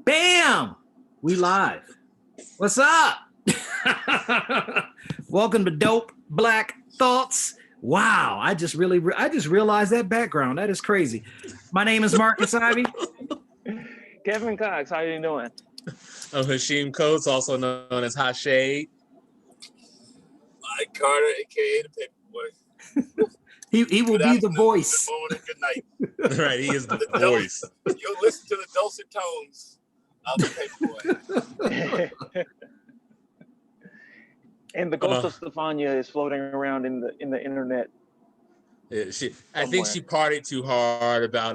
Bam! We live. What's up? Welcome to Dope Black Thoughts. Wow, I just realized that background. That is crazy. My name is Marques Ivy. Kevin Cox, how you doing? I'm Hashim Coates, also known as Hashim. Mike Carter, aka the Paperboy. He will be the voice. Good morning, good night. Right, he is the voice. You'll listen to the dulcet tones of the Paperboy. And the ghost of Stephania is floating around in the internet. Yeah, I think she partied too hard about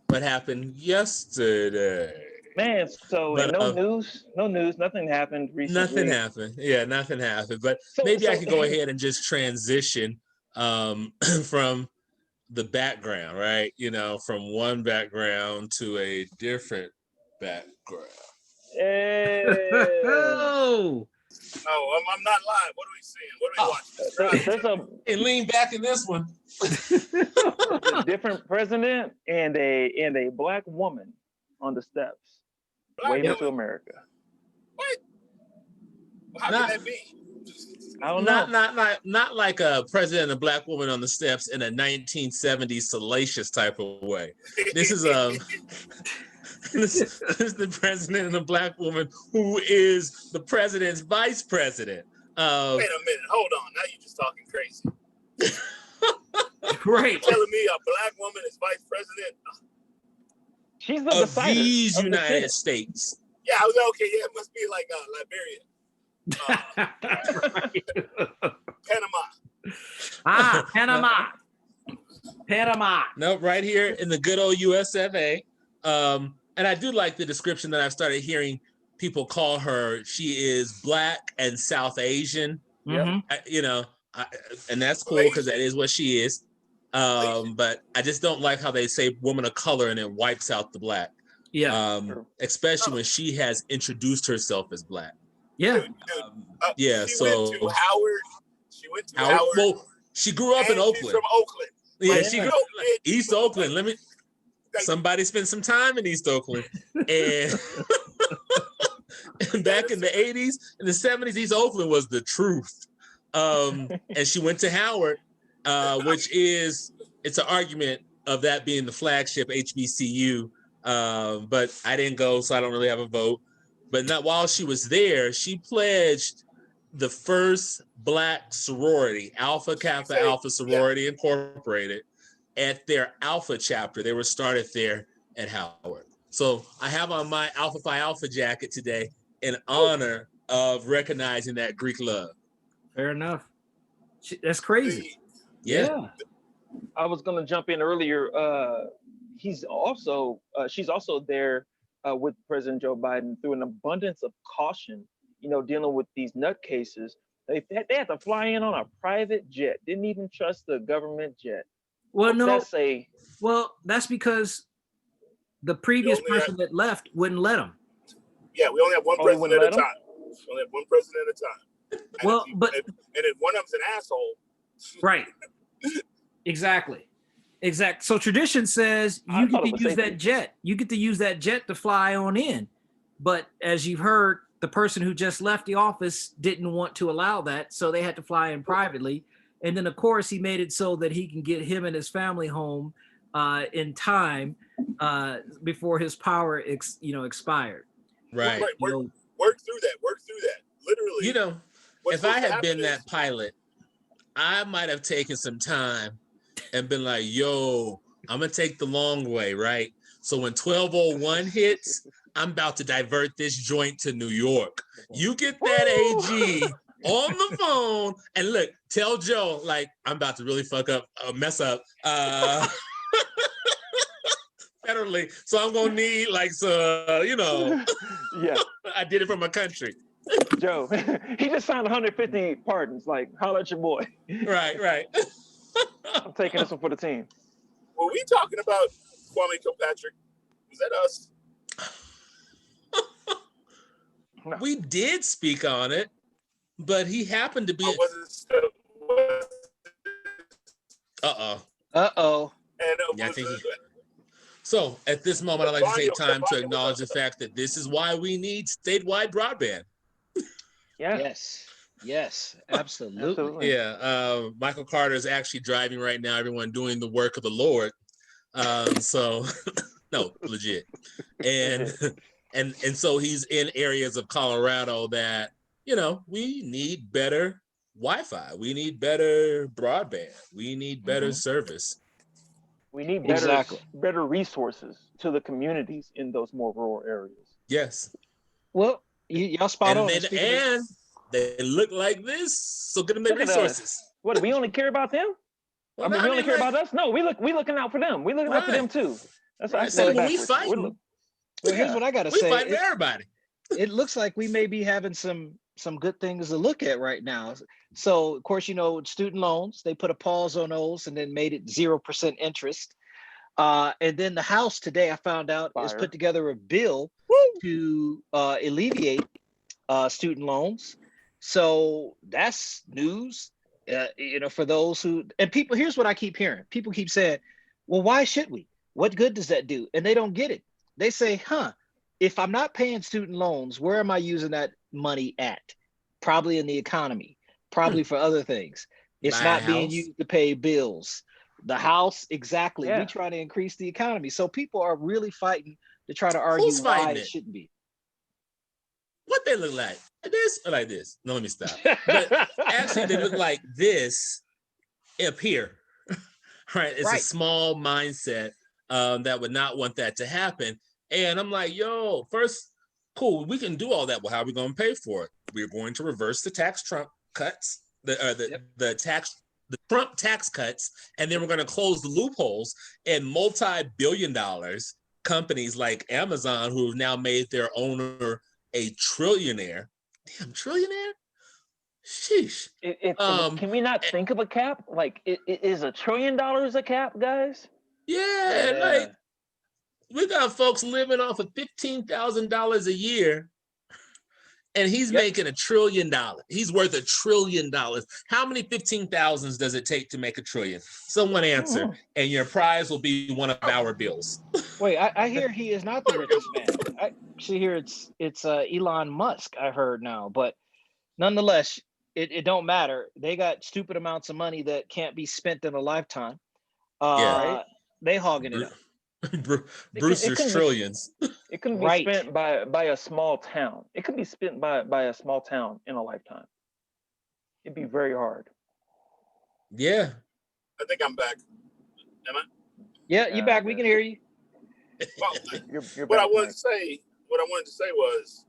what happened yesterday. Man, so no news, nothing happened recently. Nothing happened. Yeah, nothing happened. But maybe I could go ahead and just transition from the background, right? From one background to a different background. Oh, I'm not live. What are we seeing? What are we watching? And lean back in this one. A different president and a black woman on the steps waving to America. What? How can that be? I don't know. Not like a president and a black woman on the steps in a 1970s salacious type of way. This is this is the president and a black woman who is the president's vice president. Wait a minute, hold on. Now you're just talking crazy. Right. Telling me a black woman is vice president? She's the decider these of United States. Yeah, I was okay. Yeah, it must be like Liberia. Panama. Panama. Nope, right here in the good old US of A. And I do like the description that I've started hearing people call her. She is Black and South Asian. Mm-hmm. And that's cool because that is what she is. But I just don't like how they say woman of color and it wipes out the black. Yeah. Especially when she has introduced herself as black. Yeah. Yeah. She So went to Howard. She went to Howard. Well, she grew up in Oakland. She's from Oakland. Yeah, she grew up East Oakland. Somebody spent some time in East Oakland. And back in the 80s, in the 70s, East Oakland was the truth. And she went to Howard, which it's an argument of that being the flagship HBCU. But I didn't go, so I don't really have a vote. But while she was there, she pledged the first Black sorority, Alpha Kappa Alpha Sorority Incorporated, at their Alpha chapter. They were started there at Howard. So I have on my Alpha Phi Alpha jacket today in honor of recognizing that Greek love. Fair enough. That's crazy. Yeah. I was gonna jump in earlier. She's also there with President Joe Biden through an abundance of caution. Dealing with these nutcases. They had to fly in on a private jet. Didn't even trust the government jet. Well, that's because the previous person that left wouldn't let them. Yeah, we only have one president at a time. We only have one president at a time. And if one of them's an asshole. Right. Exactly. So tradition says you get to use that jet. You get to use that jet to fly on in. But as you've heard, the person who just left the office didn't want to allow that, so they had to fly in privately. And then, of course, he made it so that he can get him and his family home in time before his power expired. Right. Work through that. Literally. If I had been that pilot, I might have taken some time and been like, yo, I'm going to take the long way, right? So when 1201 hits, I'm about to divert this joint to New York. You get that AG on the phone and look, tell Joe, like, I'm about to really mess up federally. So I'm going to need Yeah. I did it for my country. Joe, he just signed 150 pardons. Like, holler at your boy. Right. I'm taking this one for the team. Were we talking about Kwame Kilpatrick? Was that us? No. We did speak on it, but he happened to be. Uh-oh. And yeah, I think So at this moment, I'd like to take time to acknowledge the fact that this is why we need statewide broadband. Yeah. Yes, absolutely. Yeah, Michael Carter is actually driving right now, everyone doing the work of the Lord. So no, legit. And so he's in areas of Colorado that, we need better Wi-Fi. We need better broadband. We need better service. We need better resources to the communities in those more rural areas. Yes. Well, y'all spot on. And they look like this, so get them their resources. What, we only care about them? Well, we only care about us? No, we looking out for them. We looking out for them too. That's what I said. When we fight. Well, here's what I gotta say. We fight for everybody. It looks like we may be having some good things to look at right now. So, of course, student loans, they put a pause on those and then made it 0% interest. And then the House today, I found out, has put together a bill to alleviate student loans. So that's news, for those who, and people, here's what I keep hearing. People keep saying, well, why should we? What good does that do? And they don't get it. They say, if I'm not paying student loans, where am I using that money at? Probably in the economy, probably for other things. It's not being used to pay bills. The house, exactly. We try to increase the economy. So people are really fighting to try to argue why it shouldn't be. What they look like? This or like this? No, let me stop. But actually, they look like this up here. Right? It's a small mindset that would not want that to happen. And I'm like, yo, first, cool, we can do all that. Well, how are we going to pay for it? We're going to reverse the Trump cuts, the Trump tax cuts, and then we're going to close the loopholes. And multi-billion-dollar companies like Amazon, who have now made their owner a trillionaire. Damn, trillionaire? Sheesh. Can we not think of a cap? Like, is $1 trillion a cap, guys? Yeah, like we got folks living off of $15,000 a year, and he's making $1 trillion. He's worth $1 trillion. How many 15,000s does it take to make $1 trillion? Someone answer, and your prize will be one of our bills. Wait, I hear he is not the richest man. I actually hear it's Elon Musk. I heard now, but nonetheless, it don't matter. They got stupid amounts of money that can't be spent in a lifetime. They hogging it up. Brewster's trillions. It couldn't be spent by a small town. It could be spent by a small town in a lifetime. It'd be very hard. Yeah. I think I'm back. Am I? Yeah, you back. We can hear you. Well, you're what back, I wanted to say was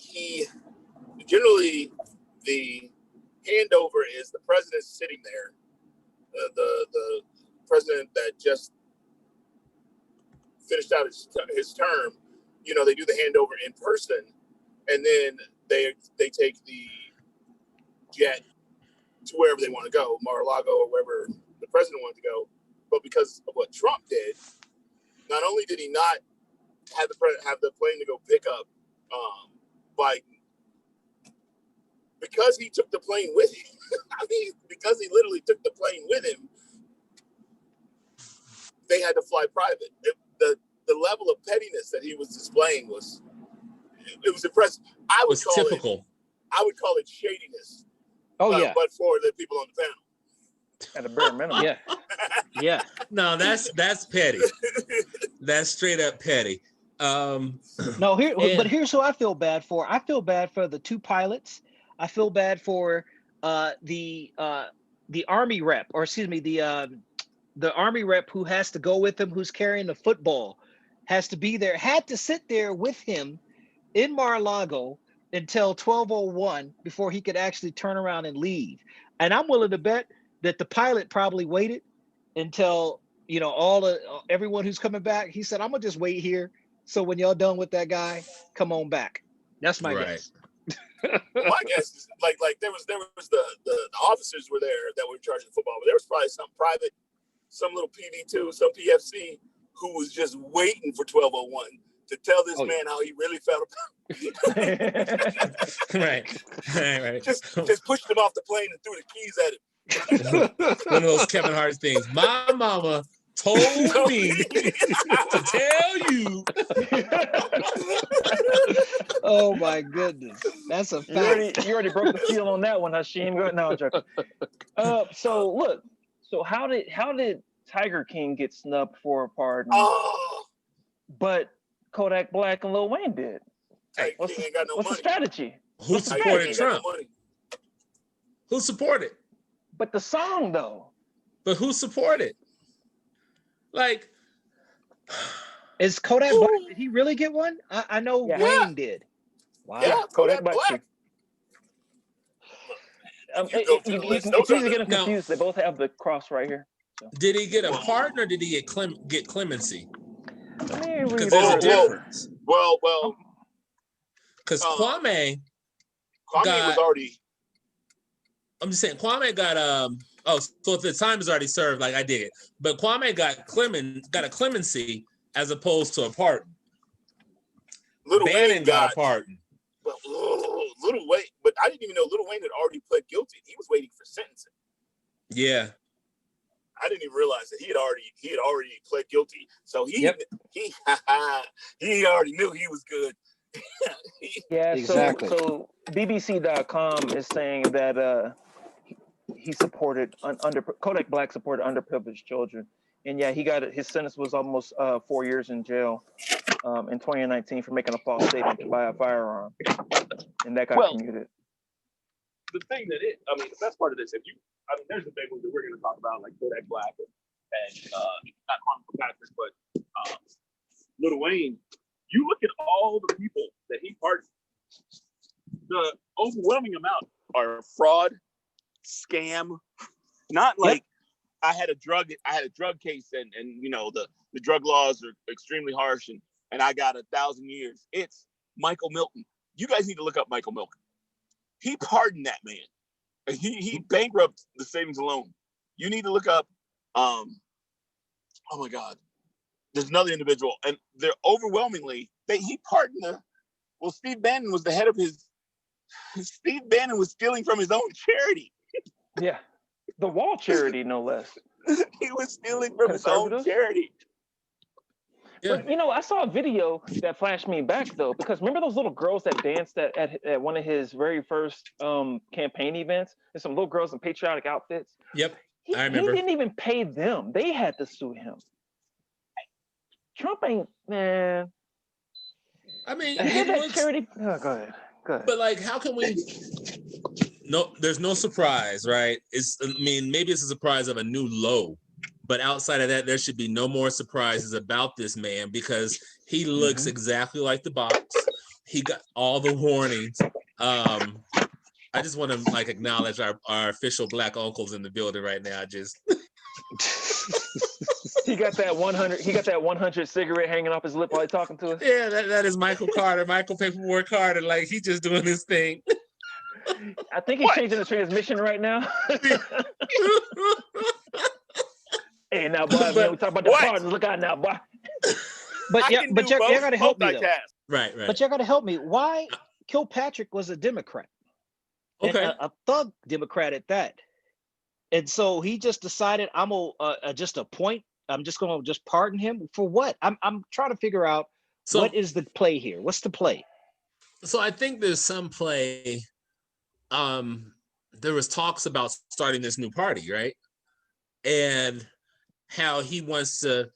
he generally the handover is the president sitting there, the president that just finished out his term. They do the handover in person, and then they take the jet to wherever they want to go, Mar-a-Lago or wherever the president wanted to go. But because of what Trump did, not only did he not have the plane to go pick up Biden, because he took the plane with him. I mean, because he literally took the plane with him, they had to fly private. The level of pettiness that he was displaying was impressive. I would call it shadiness. But for the people on the panel. At a bare minimum. Yeah. No, that's petty. That's straight up petty. No, but here's who I feel bad for. I feel bad for the two pilots. I feel bad for the Army rep, or excuse me, the Army rep who has to go with him, who's carrying the football, has to be there, had to sit there with him in Mar-a-Lago until 12:01 before he could actually turn around and leave. And I'm willing to bet that the pilot probably waited until everyone who's coming back. He said, "I'm gonna just wait here. So when y'all done with that guy, come on back." That's my guess. My guess is like there was the officers were there that were in charge of the football, but there was probably some private, some little PD2, some PFC who was just waiting for 12:01 to tell this man how he really felt about it. Right. Just pushed him off the plane and threw the keys at him. One of those Kevin Hart things. My mama told me to tell you. Oh my goodness, that's a fact. You already broke the seal on that one, Hashim. Go ahead. No, I'm joking. So look, so how did Tiger King get snubbed for a pardon, but Kodak Black and Lil Wayne did? Hey, What's King ain't got no the money. strategy? Who What's the supported strategy? Trump? Who supported? But the song though. But who supported? Like, Is Kodak Black? Did he really get one? I know Yeah. Wayne did. Wow. Yeah, Kodak Black. Black. You go through the list, It's those easy are to get them Now- confused. They both have the cross right here. So. did he get a pardon or did he get clemency? Because there's Whoa, a difference. Well, Because Kwame Kwame got- was already. I'm just saying Kwame got so if the time is already served, like I did. But Kwame got a clemency as opposed to a pardon. Little Bannon Wayne got a pardon. Well, Little Wayne, but I didn't even know Little Wayne had already pled guilty. He was waiting for sentencing. Yeah. I didn't even realize that he had already pled guilty. So he already knew he was good. Yeah, Exactly. So BBC.com is saying that he supported Kodak Black supported underprivileged children, and yeah, his sentence was almost 4 years in jail in 2019 for making a false statement to buy a firearm, and that got commuted. The thing that the best part of this, there's a big one that we're going to talk about, like Kodak Black and not Harmful Patrick, but Lil Wayne. You look at all the people that he pardoned, the overwhelming amount are fraud, scam, not like I had a drug case and the drug laws are extremely harsh and I got 1,000 years. It's Michael Milton. You guys need to look up Michael Milton. He pardoned that man. He bankrupted the savings and loan. You need to look up. Oh my God, there's another individual, and they're overwhelmingly he pardoned Steve Bannon was the head of his. Steve Bannon was stealing from his own charity. Yeah, the Wall charity, no less. He was stealing from his own charity. Yeah. But I saw a video that flashed me back though, because remember those little girls that danced at one of his very first campaign events? There's some little girls in patriotic outfits. Yep. I remember. He didn't even pay them. They had to sue him. Trump ain't, man. I mean, charity. Oh, go ahead. But like, how can we? No, there's no surprise, right? Maybe it's a surprise of a new low, but outside of that, there should be no more surprises about this man because he looks exactly like the box. He got all the warnings. I just want to acknowledge our official Black uncles in the building right now. He got that 100. He got that 100 cigarette hanging off his lip while he's talking to us. Yeah, that is Michael Carter. Michael Paperwork Carter. He just doing his thing. I think he's changing the transmission right now. Hey, now, boy, we talk about the pardons. Look out now, boy. But y'all gotta help me though. Right. But y'all gotta help me. Why Kilpatrick was a Democrat? Okay. And a thug Democrat at that. And so he just decided I'm just gonna pardon him for what? I'm trying to figure out what is the play here. What's the play? So I think there's some play. There was talks about starting this new party, right? And how he wants to.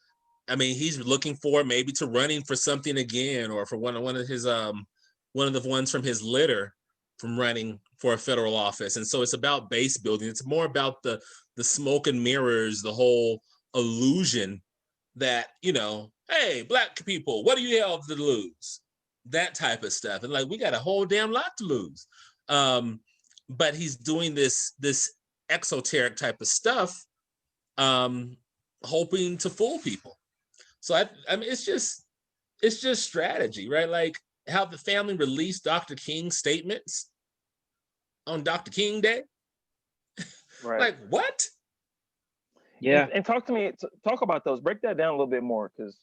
He's looking for maybe to running for something again, or for one of the ones from his litter from running for a federal office. And so it's about base building. It's more about the smoke and mirrors, the whole illusion that, hey, Black people, what do you have to lose? That type of stuff. And we got a whole damn lot to lose. But he's doing this exoteric type of stuff, hoping to fool people. So it's just strategy, right? How the family released Dr. King's statements on Dr. King Day. Right. What? Yeah. And talk about those. Break that down a little bit more, because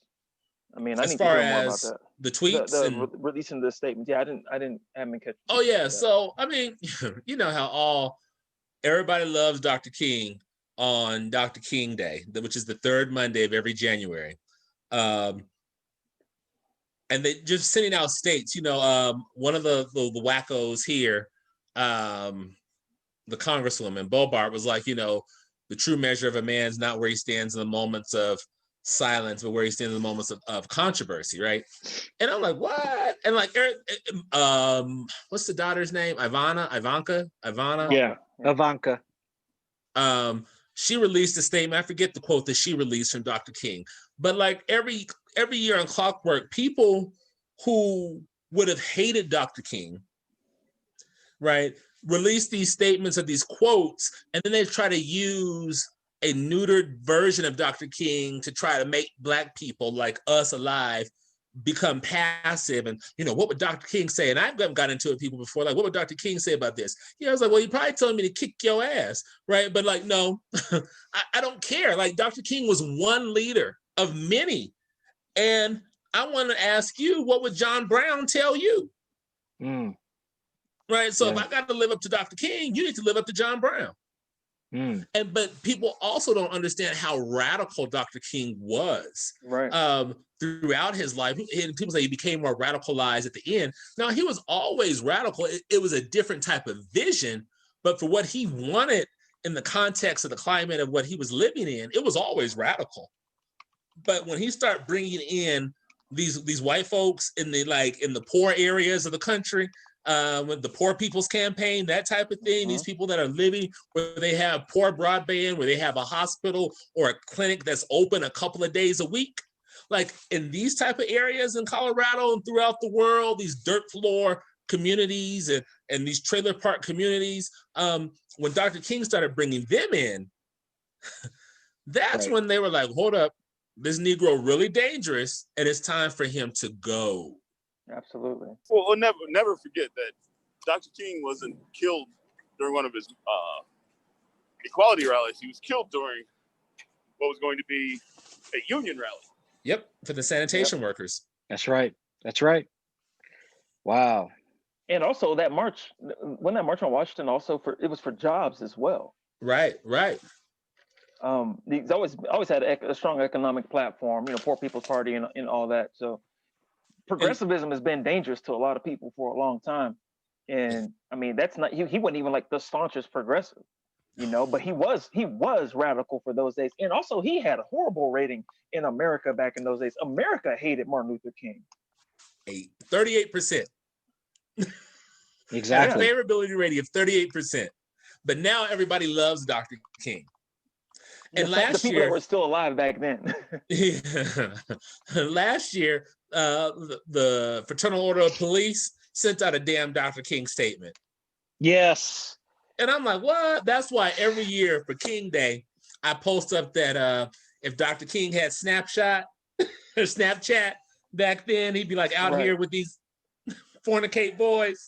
I need as to far hear more about as that. The tweets Releasing the statements. Yeah, I haven't catch. Oh yeah. So you know how everybody loves Dr. King, on Dr. King Day, which is the third Monday of every January. And they just sending out states, one of the wackos here, the Congresswoman Bobart was like, the true measure of a man is not where he stands in the moments of silence, but where he stands in the moments of controversy, right? And I'm like, what? And like, what's the daughter's name? Ivanka? Yeah, Ivanka. She released a statement. I forget the quote that she released from Dr. King. But like every year on Clockwork, people who would have hated Dr. King, right, release these statements of these quotes, and then they try to use a neutered version of Dr. King to try to make Black people like us alive become passive. And what would Dr. King say? And I've got into it with people before, like, what would Dr. King say about this? I was like, well, he probably told me to kick your ass, right? But like, no, I don't care. Like, Dr. King was one leader of many. And I want to ask you, what would John Brown tell you? Right? So if I got to live up to Dr. King, you need to live up to John Brown. But people also don't understand how radical Dr. King was. Right. Throughout his life. And people say he became more radicalized at the end. Now, he was always radical. It was a different type of vision, but for what he wanted in the context of the climate of what he was living in, it was always radical. But when he started bringing in these white folks in the poor areas of the country, with the Poor People's Campaign, that type of thing, these people that are living where they have poor broadband, where they have a hospital or a clinic that's open a couple of days a week, like in these type of areas in Colorado and throughout the world, these dirt floor communities and these trailer park communities, when Dr. King started bringing them in, that's when they were like, hold up, this Negro really dangerous, and it's time for him to go. Absolutely. Well, we'll never forget that Dr. King wasn't killed during one of his equality rallies. He was killed during what was going to be a union rally. Yep, for the sanitation workers. That's right. Wow. And also that march, when that march on Washington, also it was for jobs as well. Right. He's always had a strong economic platform, Poor People's Party and all that. So progressivism has been dangerous to a lot of people for a long time. And I mean, that's not, he wasn't even like the staunchest progressive, but he was radical for those days. And also he had a horrible rating in America back in those days. America hated Martin Luther King. 38%. Exactly. A favorability rating of 38%. But now everybody loves Dr. King. And the people that were still alive back then. Last year, the Fraternal Order of Police sent out a damn Dr. King statement. Yes. And I'm like, what? That's why every year for King Day, I post up that if Dr. King had Snapchat back then, he'd be like out here with these fornicate boys.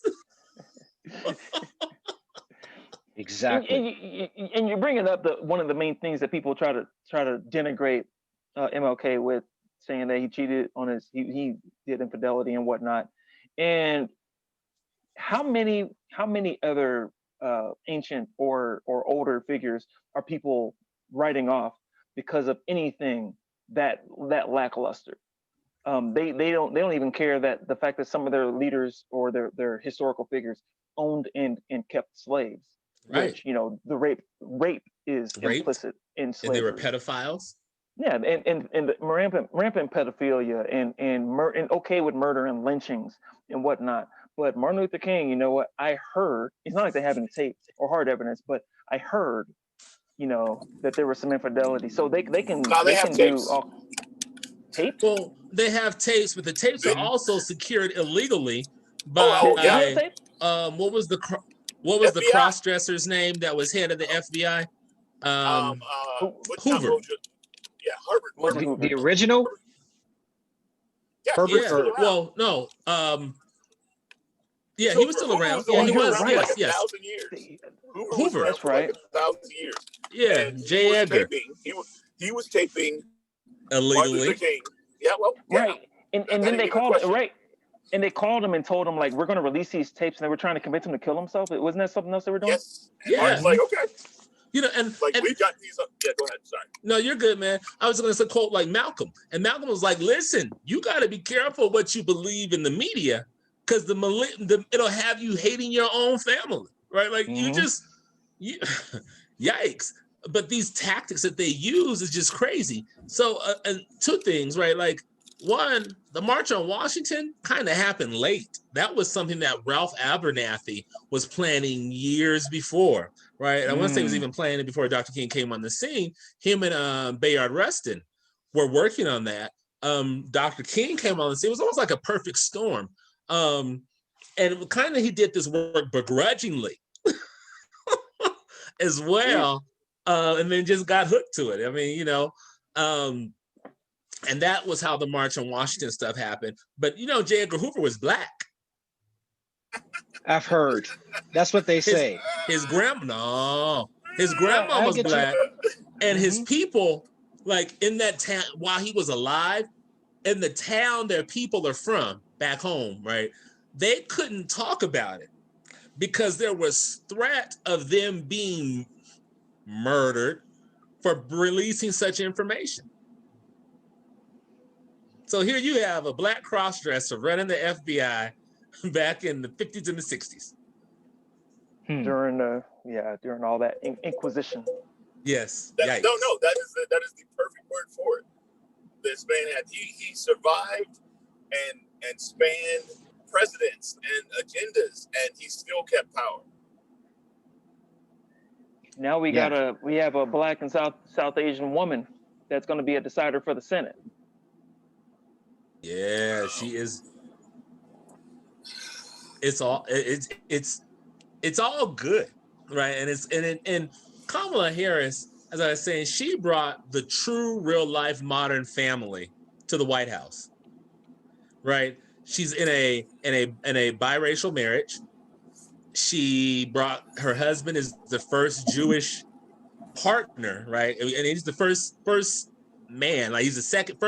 Exactly. And you're bringing up one of the main things that people try to denigrate MLK with, saying that he cheated on he did infidelity and whatnot. And how many other ancient or older figures are people writing off because of anything that lackluster? They don't even care that the fact that some of their leaders or their historical figures owned and kept slaves. Right. Which, the rape is implicit in slavery. And they were pedophiles. Yeah, and the rampant pedophilia and okay with murder and lynchings and whatnot. But Martin Luther King, you know what? I heard, it's not like they have any tape or hard evidence, but I heard, that there was some infidelity. So they can tapes. do tapes. Well, they have tapes, but the tapes are also secured illegally by what was the FBI. cross-dresser's name that was head of the FBI? Hoover. Yeah, Herbert. The original? Yeah, Herbert. Yeah. Well, no. Yeah, he was still around. Yeah, he was. Yes. 1,000 years. Hoover. That's right. 1,000 years. Yeah, And J. Edgar. He was taping Illegally. Martin Luther King. Yeah, well, yeah. Right. And then they called it, right. And they called him and told him, like, we're going to release these tapes, and they were trying to convince him to kill himself. Wasn't that something else they were doing? Yes. Yeah. Martin's like, okay. You know, and we've got these. Yeah, go ahead. Sorry. No, you're good, man. I was going to quote like Malcolm, and Malcolm was like, "Listen, you got to be careful what you believe in the media, because it'll have you hating your own family, right? Like you yikes." But these tactics that they use is just crazy. So, and two things, right? Like one, the March on Washington kind of happened late. That was something that Ralph Abernathy was planning years before. Right. I want to say he was even planning it before Dr. King came on the scene. Him and Bayard Rustin were working on that. Dr. King came on the scene. It was almost like a perfect storm. And kind of he did this work begrudgingly as well. And then just got hooked to it. I mean, you know, and that was how the March on Washington stuff happened. But, you know, J. Edgar Hoover was Black. I've heard. That's what they say. His grandma was Black, and his people, like in that town, while he was alive, in the town their people are from, back home, right? They couldn't talk about it because there was threat of them being murdered for releasing such information. So here you have a Black crossdresser running the FBI back in the 50s and the 60s. During all that inquisition. Yes. That is the perfect word for it. This man he survived and spanned presidents and agendas, and he still kept power. Now we have a Black and South Asian woman that's going to be a decider for the Senate. Yeah, she is. It's all good, right? And Kamala Harris, as I was saying, she brought the true real life modern family to the White House, right? She's in a biracial marriage. She brought her husband is the first Jewish partner, right? And he's the first man, like he's the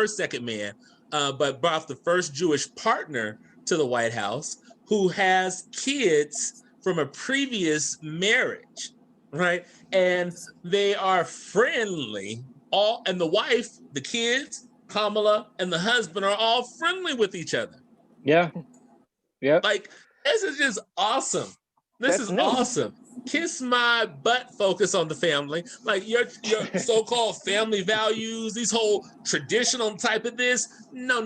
second man, but brought the first Jewish partner to the White House who has kids from a previous marriage, right? And they are friendly. And the wife, the kids, Kamala, and the husband are all friendly with each other. Yeah. Yeah. Like, this is just awesome. This is awesome. Kiss my butt, focus on the family. Like your so-called family values, these whole traditional type of this. No.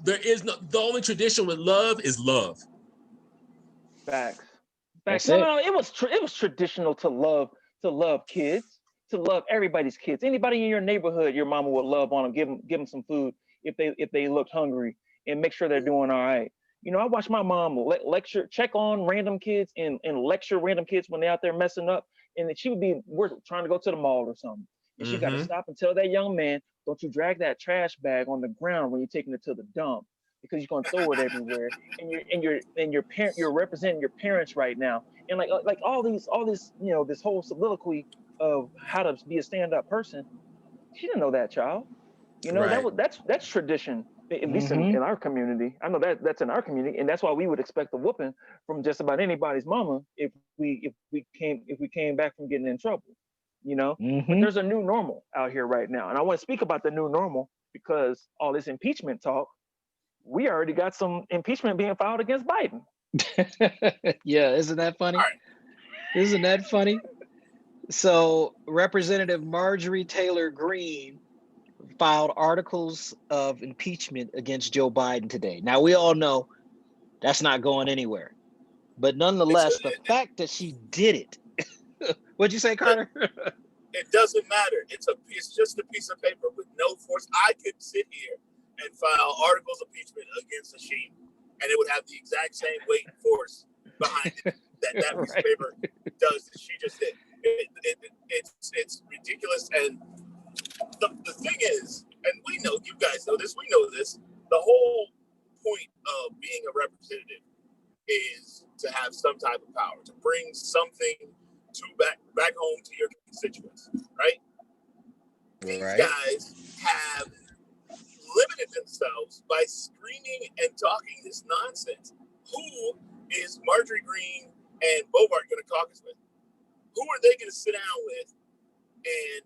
There is no, the only tradition with love is love. Facts. No, it was traditional to love kids, to love everybody's kids. Anybody in your neighborhood, your mama would love on them, give them some food if they looked hungry, and make sure they're doing all right. You know, I watch my mom check on random kids and lecture random kids when they're out there messing up. And then we're trying to go to the mall or something. And she got to stop and tell that young man, don't you drag that trash bag on the ground when you're taking it to the dump, because you're going to throw it everywhere. And you're representing your parents right now. And like all this, you know, this whole soliloquy of how to be a stand-up person. She didn't know that, child. You know, right. that's tradition. At least in our community. I know that's in our community, and that's why we would expect a whooping from just about anybody's mama if we came back from getting in trouble, you know. But there's a new normal out here right now, and I want to speak about the new normal because all this impeachment talk, we already got some impeachment being filed against Biden. Yeah, isn't that funny? Right. Isn't that funny? So Representative Marjorie Taylor Greene filed articles of impeachment against Joe Biden today. Now, we all know that's not going anywhere. But nonetheless, the fact that she did it. What'd you say, Carter? It doesn't matter. It's just a piece of paper with no force. I could sit here and file articles of impeachment against Hashim, and it would have the exact same weight and force behind it that piece of paper does that she just did. It's ridiculous. And the thing is, and we know, you guys know this, we know this, the whole point of being a representative is to have some type of power, to bring something back home to your constituents, right? These guys have limited themselves by screaming and talking this nonsense. Who is Marjorie Greene and Bovard going to caucus with? who are they going to sit down with and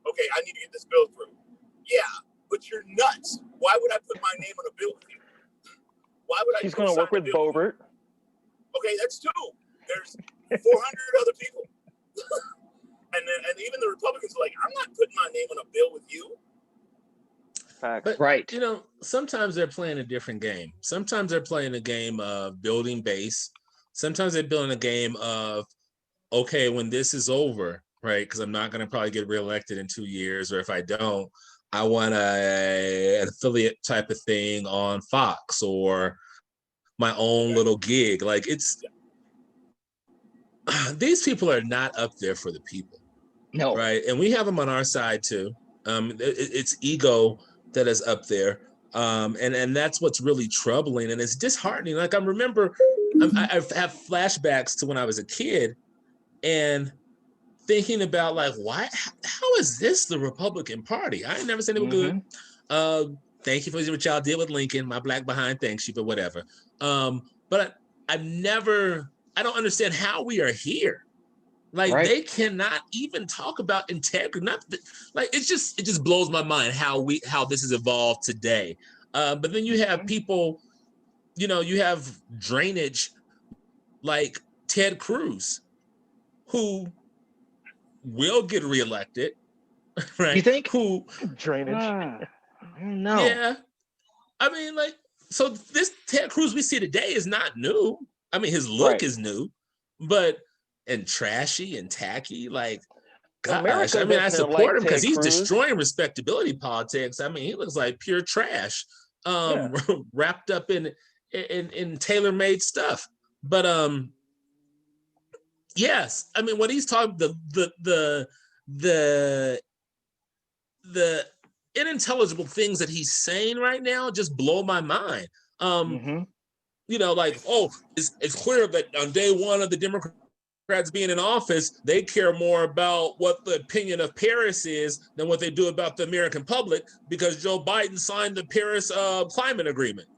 okay, I need to get this bill through. Yeah, but you're nuts. Why would I put my name on a bill with you? Why would I? She's going to work with Bobert. Okay, that's two. There's 400 other people. and even the Republicans are like, I'm not putting my name on a bill with you. But, right. you know, sometimes they're playing a different game. Sometimes they're playing a game of building base. Sometimes they're building a game of, okay, when this is over, right? Because I'm not going to probably get reelected in 2 years, or if I don't, I want an affiliate type of thing on Fox or my own little gig. Like these people are not up there for the people. No. Right. And we have them on our side too. It's ego that is up there. And that's what's really troubling. And it's disheartening. Like I remember I have flashbacks to when I was a kid and thinking about like, how is this the Republican Party? I ain't never said they were good. Thank you for what y'all did with Lincoln. My black behind thanks you for whatever. But I don't understand how we are here. Like they cannot even talk about integrity. It just blows my mind how this has evolved today. But then you have people, you have drainage like Ted Cruz, who will get reelected, right? You think? Who drainage? No. Yeah. I mean, so this Ted Cruz we see today is not new. I mean, his look is new, and trashy and tacky, like, gosh. America I mean, I support him because he's Cruz. destroying respectability politics. I mean, he looks like pure trash, wrapped up in tailor-made stuff. But yes, I mean, what he's talking the unintelligible things that he's saying right now just blow my mind. It's clear that on day one of the Democrats being in office, they care more about what the opinion of Paris is than what they do about the American public because Joe Biden signed the Paris climate agreement.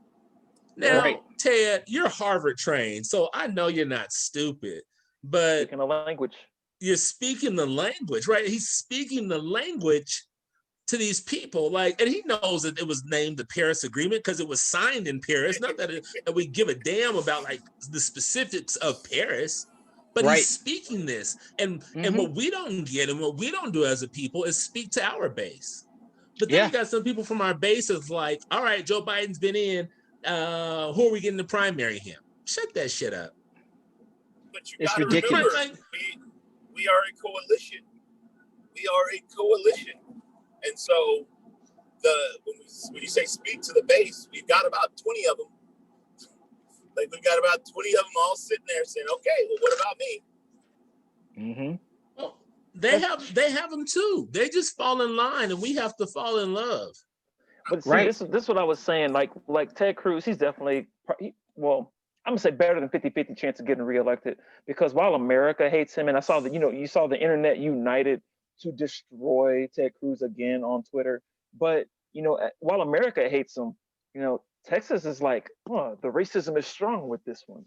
Now, Ted, you're Harvard trained, so I know you're not stupid, but speaking the language. You're speaking the language, right? He's speaking the language to these people, and he knows that it was named the Paris Agreement because it was signed in Paris. Not that we give a damn about the specifics of Paris, but he's speaking this. And what we don't get and what we don't do as a people is speak to our base. But then you got some people from our base that's like, all right, Joe Biden's been in. Who are we getting to primary him? Shut that shit up. But you gotta remember, we are a coalition. We are a coalition. And so when you say speak to the base, we've got about 20 of them. We've got about 20 of them all sitting there saying, okay, well, what about me? Well, they have them too. They just fall in line and we have to fall in love. But see, this is what I was saying. Like Ted Cruz, he's definitely, I'm going to say better than 50-50 chance of getting reelected because while America hates him, and I saw that, you saw the internet united to destroy Ted Cruz again on Twitter. But, while America hates him, Texas is like, the racism is strong with this one,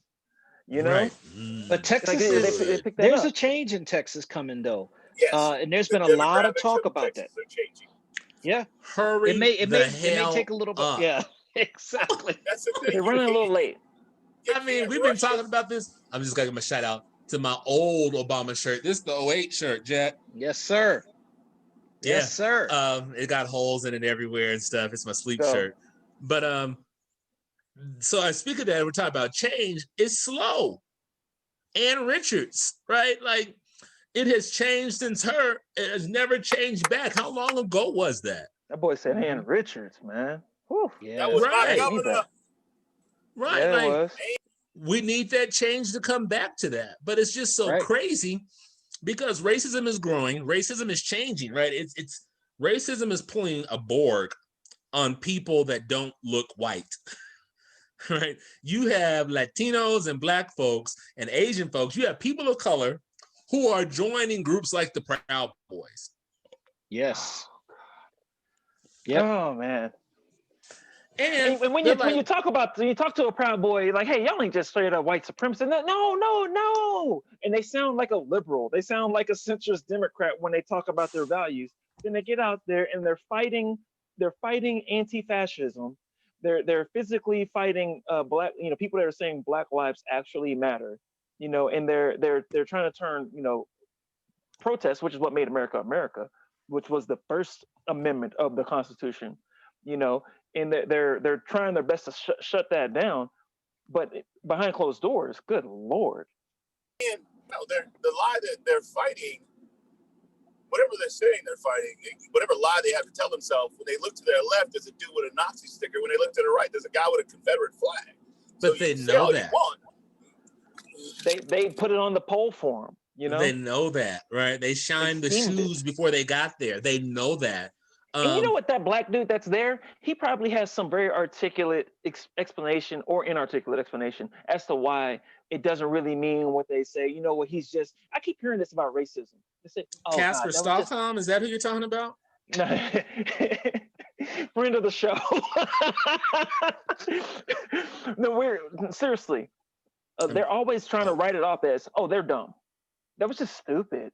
Right. But Texas there's a change in Texas coming though. Yes. And there's been a lot of talk about that. Yeah. Hurry it may take a little bit. up. Yeah, exactly. That's the thing. They're running a little late. I mean, we've been talking about this. I'm just going to give a shout out to my old Obama shirt. This is the 08 shirt, Jack. Yes, sir. Yeah. Yes, sir. It got holes in it everywhere and stuff. It's my sleep shirt. But so I speak of that. We're talking about change. It's slow. Ann Richards, right? Like it has changed since her. It has never changed back. How long ago was that? That boy said Ann Richards, man. Whew. Yeah. That was my governor. Right. Yeah, it was. We need that change to come back to that. But it's just so crazy because racism is growing. Racism is changing, right? It's racism is pulling a Borg on people that don't look white, right? You have Latinos and Black folks and Asian folks. You have people of color who are joining groups like the Proud Boys. Yes. Yep. Oh, man. And when you talk to a Proud Boy, like, hey, y'all ain't just straight up white supremacy. No. And they sound like a liberal. They sound like a centrist Democrat when they talk about their values. Then they get out there and they're fighting anti-fascism. They're physically fighting black, people that are saying Black lives actually matter. And they're trying to turn, protest, which is what made America America, which was the first amendment of the Constitution, and they're trying their best to shut that down, but behind closed doors, good Lord. And no, the lie that they're fighting, whatever they're saying they're fighting, whatever lie they have to tell themselves, when they look to their left, there's a dude with a Nazi sticker. When they look to the right, there's a guy with a Confederate flag. But so they know that. They put it on the poll for them. They know that, right? They shined the shoes before they got there. They know that. And you know what, that black dude that's there, he probably has some very articulate explanation or inarticulate explanation as to why it doesn't really mean what they say. You know what, he's just, I keep hearing this about racism. They say, Casper Stockholm, is that who you're talking about? No. Friend of the show. No, seriously. They're always trying to write it off as, they're dumb. That was just stupid.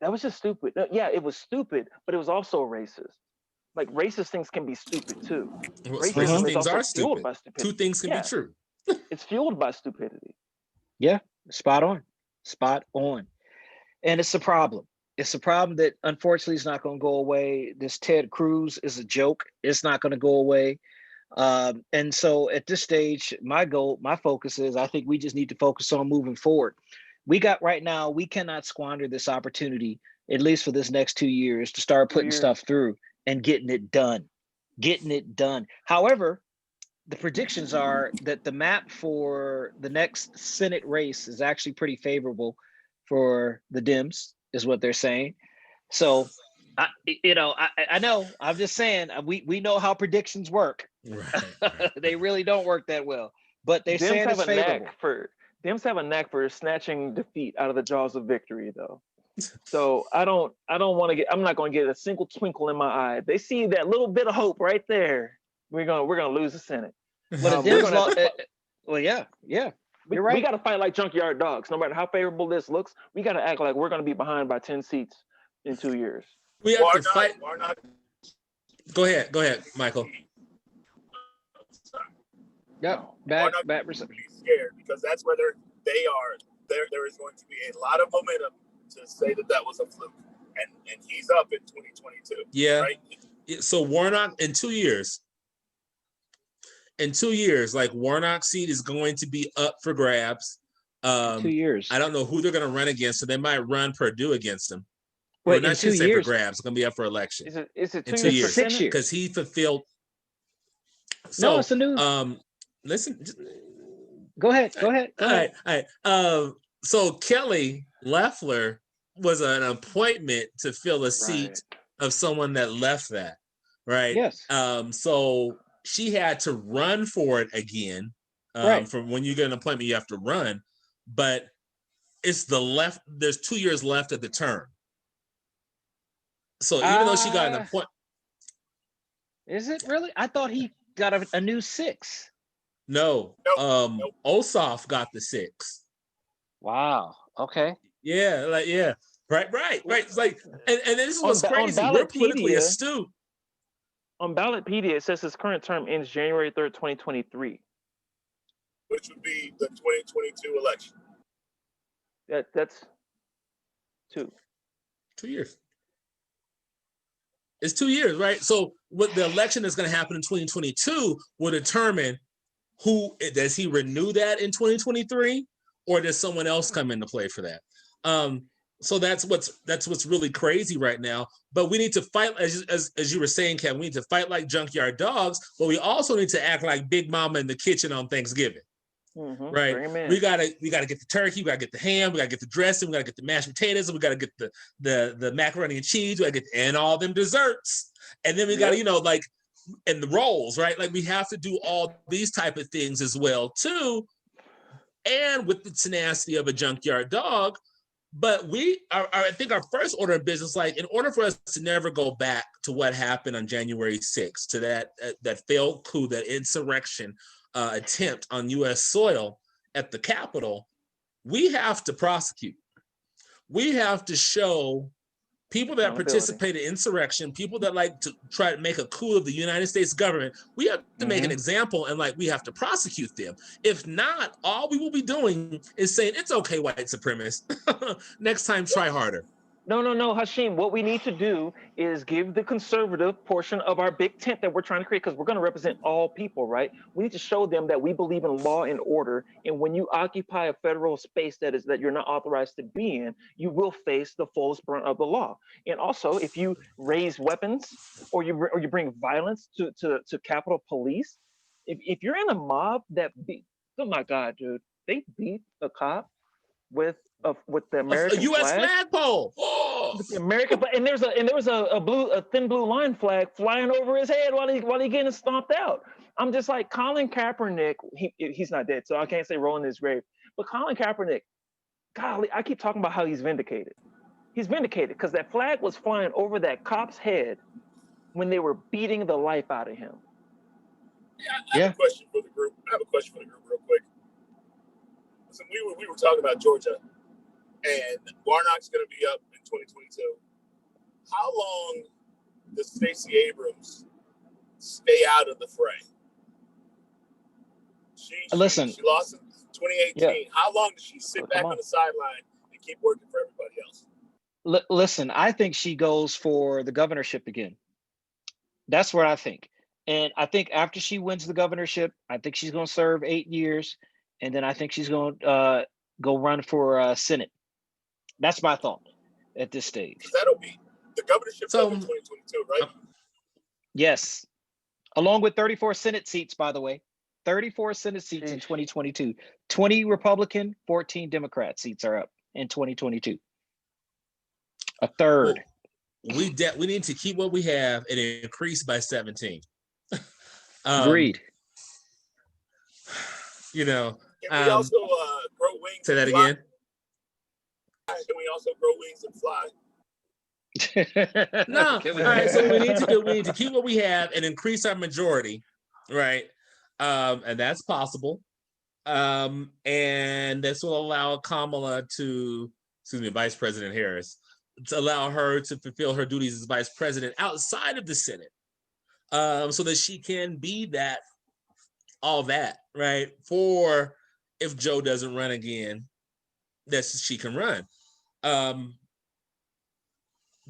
Yeah, it was stupid, but it was also racist. Like, racist things can be stupid too. Racist things are stupid. Two things can be true. It's fueled by stupidity. Yeah, spot on. And it's a problem. It's a problem that unfortunately is not going to go away. This Ted Cruz is a joke. It's not going to go away. And so at this stage, my focus is, I think we just need to focus on moving forward. We cannot squander this opportunity, at least for this next 2 years, to start putting stuff through and getting it done. However, the predictions are that the map for the next Senate race is actually pretty favorable for the Dems, is what they're saying. So, I know, I'm just saying, we know how predictions work. Right. They really don't work that well, but they're saying it's favorable. Dems have a knack for snatching defeat out of the jaws of victory, though. So I'm not going to get a single twinkle in my eye. They see that little bit of hope right there. We're gonna lose the Senate. Well, the Dems yeah. You're right. We got to fight like junkyard dogs. No matter how favorable this looks, we got to act like we're going to be behind by 10 seats in 2 years. We have to fight. Go ahead, Michael. Yep. Back. Be scared, because that's where they are. There is going to be a lot of momentum to say that was a fluke, and he's up in 2022. Yeah. Right? So Warnock in 2 years. In 2 years, like, Warnock's seat is going to be up for grabs. 2 years. I don't know who they're going to run against, so they might run Purdue against him. Wait, in 2 years? For grabs. It's going to be up for election. Is it in 2 years? 6 years. Because he fulfilled. So, no, it's the news. Listen. Go ahead. All right. So Kelly Loeffler was an appointment to fill a seat of someone that left that, right? Yes. So she had to run for it again. From when you get an appointment, you have to run, but it's there's 2 years left of the term. So even though she got an appointment. Is it really? I thought he got a new 6. No. Ossoff got the 6. Wow. Okay. Yeah. Right. It's like, and this was crazy. We're politically astute. On Ballotpedia, it says his current term ends January 3rd, 2023. Which would be the 2022 election. That's 2 years. It's 2 years, right? So what the election that's going to happen in 2022 will determine who does he renew that in 2023, or does someone else come into play for that? So that's what's really crazy right now. But we need to fight, as you were saying, Kevin. We need to fight like junkyard dogs, but we also need to act like Big Mama in the kitchen on Thanksgiving. Mm-hmm. Right? We gotta get the turkey, we gotta get the ham, we gotta get the dressing, we gotta get the mashed potatoes, we gotta get the macaroni and cheese, we gotta get and all them desserts, and then we gotta and the rolls, right? Like, we have to do all these type of things as well too. And with the tenacity of a junkyard dog, But I think our first order of business, like in order for us to never go back to what happened on January 6th, to that failed coup, that insurrection attempt on U.S. soil at the Capitol, we have to prosecute. We have to show people that participated in insurrection, people that like to try to make a coup of the United States government. We have to make an example, and like we have to prosecute them. If not, all we will be doing is saying it's okay, white supremacists. Next time, try harder. No, Hashim. What we need to do is give the conservative portion of our big tent that we're trying to create, because we're going to represent all people, right? We need to show them that we believe in law and order. And when you occupy a federal space that you're not authorized to be in, you will face the fullest brunt of the law. And also, if you raise weapons or you bring violence to Capitol Police, if you're in a mob that oh my God, dude, they beat a cop with the American U.S. flag. flagpole. The American, and there was a thin blue line flag flying over his head while he getting stomped out. I'm just like, Colin Kaepernick. He's not dead, so I can't say rolling his grave. But Colin Kaepernick, golly, I keep talking about how he's vindicated. He's vindicated because that flag was flying over that cop's head when they were beating the life out of him. I have a question for the group. Real quick. So we were talking about Georgia, and Warnock's going to be up in 2022. How long does Stacey Abrams stay out of the fray? She lost in 2018. Yeah. How long does she sit back on the sideline and keep working for everybody else? Listen, I think she goes for the governorship again. That's what I think. And I think after she wins the governorship, I think she's going to serve 8 years. And then I think she's going to go run for Senate. That's my thought at this stage. That'll be the governorship in 2022, right? Yes. Along with 34 Senate seats, by the way. 34 Senate seats in 2022. 20 Republican, 14 Democrat seats are up in 2022. A third. Well, we need to keep what we have and increase by 17. Agreed. Can we also grow wings? Say that again. Can we also grow wings and fly? No. All right. So we need to keep what we have and increase our majority, right? And that's possible. And this will allow Kamala Vice President Harris, to allow her to fulfill her duties as vice president outside of the Senate, so that she can be all that, right? For if Joe doesn't run again, that she can run.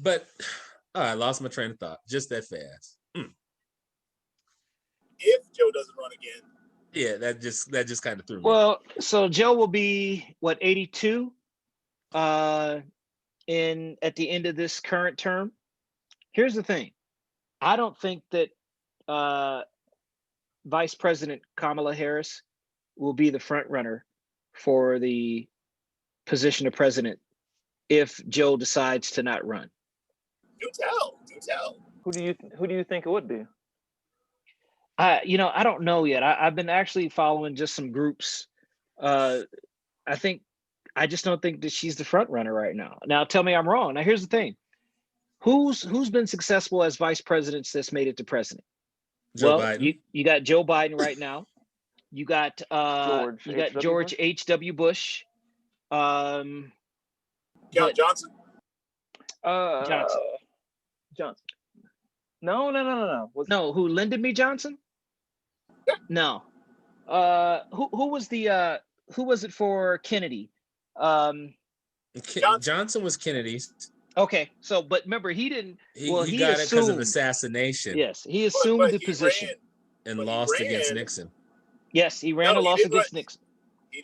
But I lost my train of thought just that fast. If Joe doesn't run again. Yeah, that just kind of threw me. Well, so Joe will be 82 at the end of this current term. Here's the thing. I don't think that Vice President Kamala Harris will be the front runner for the position of president if Joe decides to not run. Do tell. Who do you think it would be? I don't know yet. I've been actually following just some groups. I just don't think that she's the front runner right now. Now, tell me I'm wrong. Now, here's the thing. Who's been successful as vice presidents that's made it to president? Joe Biden. You got Joe Biden right now. You got George H.W. Bush. Johnson. Johnson. No. No, who Lyndon B. Johnson? No. Who was it for Kennedy? Johnson was Kennedy's. Okay, so but remember he didn't. He got it because of assassination. Yes, he assumed the position and lost against Nixon. Yes, he ran and lost against Nixon.